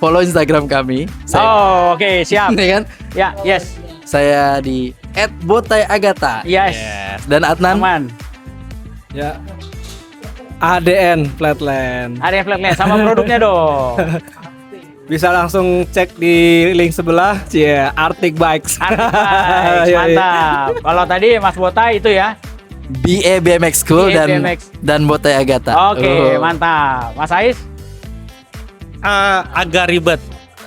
[SPEAKER 6] Follow Instagram kami.
[SPEAKER 3] Oh, oke, siap.
[SPEAKER 6] Ini kan
[SPEAKER 3] Ya, yes.
[SPEAKER 6] saya di @botayagata.
[SPEAKER 3] Yes.
[SPEAKER 6] Dan Adnan
[SPEAKER 3] Aman.
[SPEAKER 1] Ya. ADN Flatland.
[SPEAKER 3] Ada yang flatland sama produknya dong.
[SPEAKER 1] Bisa langsung cek di link sebelah, Arctic Bikes.
[SPEAKER 3] Arctic,
[SPEAKER 1] Iya, iya.
[SPEAKER 3] mantap. Kalau tadi Mas Bota itu ya.
[SPEAKER 6] BA BMX School
[SPEAKER 3] BA BMX.
[SPEAKER 6] dan Botayagata.
[SPEAKER 3] Oke,
[SPEAKER 6] Oh.
[SPEAKER 3] mantap. Mas Ais?
[SPEAKER 4] Agak ribet,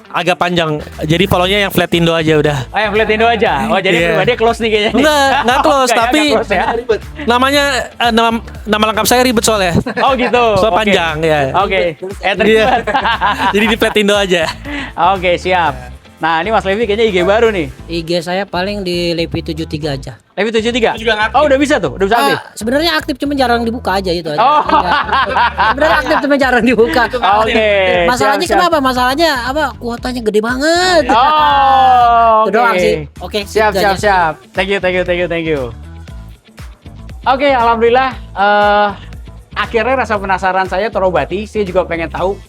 [SPEAKER 4] agak panjang. Jadi follow-nya yang Flatindo aja udah.
[SPEAKER 3] Oh, yang Flatindo aja. Oh, jadi
[SPEAKER 4] Iya.
[SPEAKER 3] pribadi close nih kayaknya. nih.
[SPEAKER 4] Nggak close,
[SPEAKER 3] Nggak ya,
[SPEAKER 4] tapi
[SPEAKER 3] nggak close ya.
[SPEAKER 4] namanya nama lengkap saya ribet soalnya.
[SPEAKER 3] Oh, gitu.
[SPEAKER 4] Soal
[SPEAKER 3] Oke.
[SPEAKER 4] panjang ya.
[SPEAKER 3] Oke.
[SPEAKER 4] Iya.
[SPEAKER 3] Terlibat.
[SPEAKER 4] Jadi di Flatindo aja.
[SPEAKER 3] Oke, siap. Nah, ini Mas Levi kayaknya IG baru nih.
[SPEAKER 5] IG saya paling di Levi 73 aja.
[SPEAKER 3] Levi 73.
[SPEAKER 4] Juga aktif.
[SPEAKER 3] Oh, udah bisa tuh. Udah bisa aktif.
[SPEAKER 5] Sebenarnya aktif cuma jarang dibuka aja itu aja.
[SPEAKER 3] Oh.
[SPEAKER 5] Iya. Sebenarnya aktif cuma jarang dibuka.
[SPEAKER 3] Oke.
[SPEAKER 5] Masalahnya
[SPEAKER 3] siap,
[SPEAKER 5] kenapa? Masalahnya kuotanya gede banget.
[SPEAKER 3] siap. Oh,
[SPEAKER 5] Itu doang
[SPEAKER 3] oke.
[SPEAKER 5] sih. Oke,
[SPEAKER 3] Siap,
[SPEAKER 5] itu
[SPEAKER 3] siap,
[SPEAKER 5] aja.
[SPEAKER 3] siap. Thank you. Oke, alhamdulillah. Akhirnya rasa penasaran saya terobati. Saya juga pengen tahu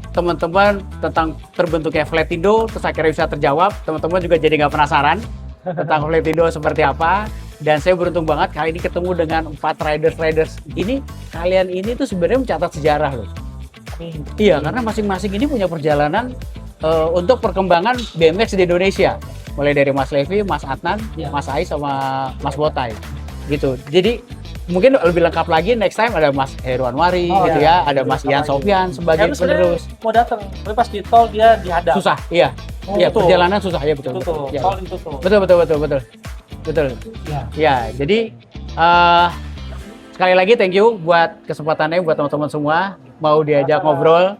[SPEAKER 3] teman-teman tentang terbentuknya Flatindo, terus akhirnya bisa terjawab. Teman-teman juga jadi nggak penasaran tentang Flatindo seperti apa. Dan saya beruntung banget kali ini ketemu dengan 4 riders ini. Kalian ini tuh sebenarnya mencatat sejarah loh. Iya, karena masing-masing ini punya perjalanan untuk perkembangan BMX di Indonesia. Mulai dari Mas Levi, Mas Adnan, Mas Ais, sama Mas Botai. Gitu. Jadi mungkin lebih lengkap lagi next time ada Mas Heru Anwari gitu ya, ada Mas Ian Sofyan sebagai penerus.
[SPEAKER 4] Mau datang, tapi pas di tol dia dihadap.
[SPEAKER 3] Susah, iya.
[SPEAKER 4] Oh,
[SPEAKER 3] Iya,
[SPEAKER 4] betul.
[SPEAKER 3] perjalanan susah ya, betul.
[SPEAKER 4] Itu tuh,
[SPEAKER 3] Iya.
[SPEAKER 4] tol itu tuh.
[SPEAKER 3] Betul. Ya, jadi sekali lagi thank you buat kesempatannya buat teman-teman semua mau diajak ngobrol.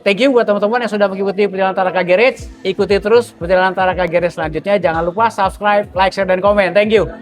[SPEAKER 3] Thank you buat teman-teman yang sudah mengikuti perjalanan Taraka Garage. Ikuti terus perjalanan Taraka Garage selanjutnya. Jangan lupa subscribe, like, share, dan komen. Thank you.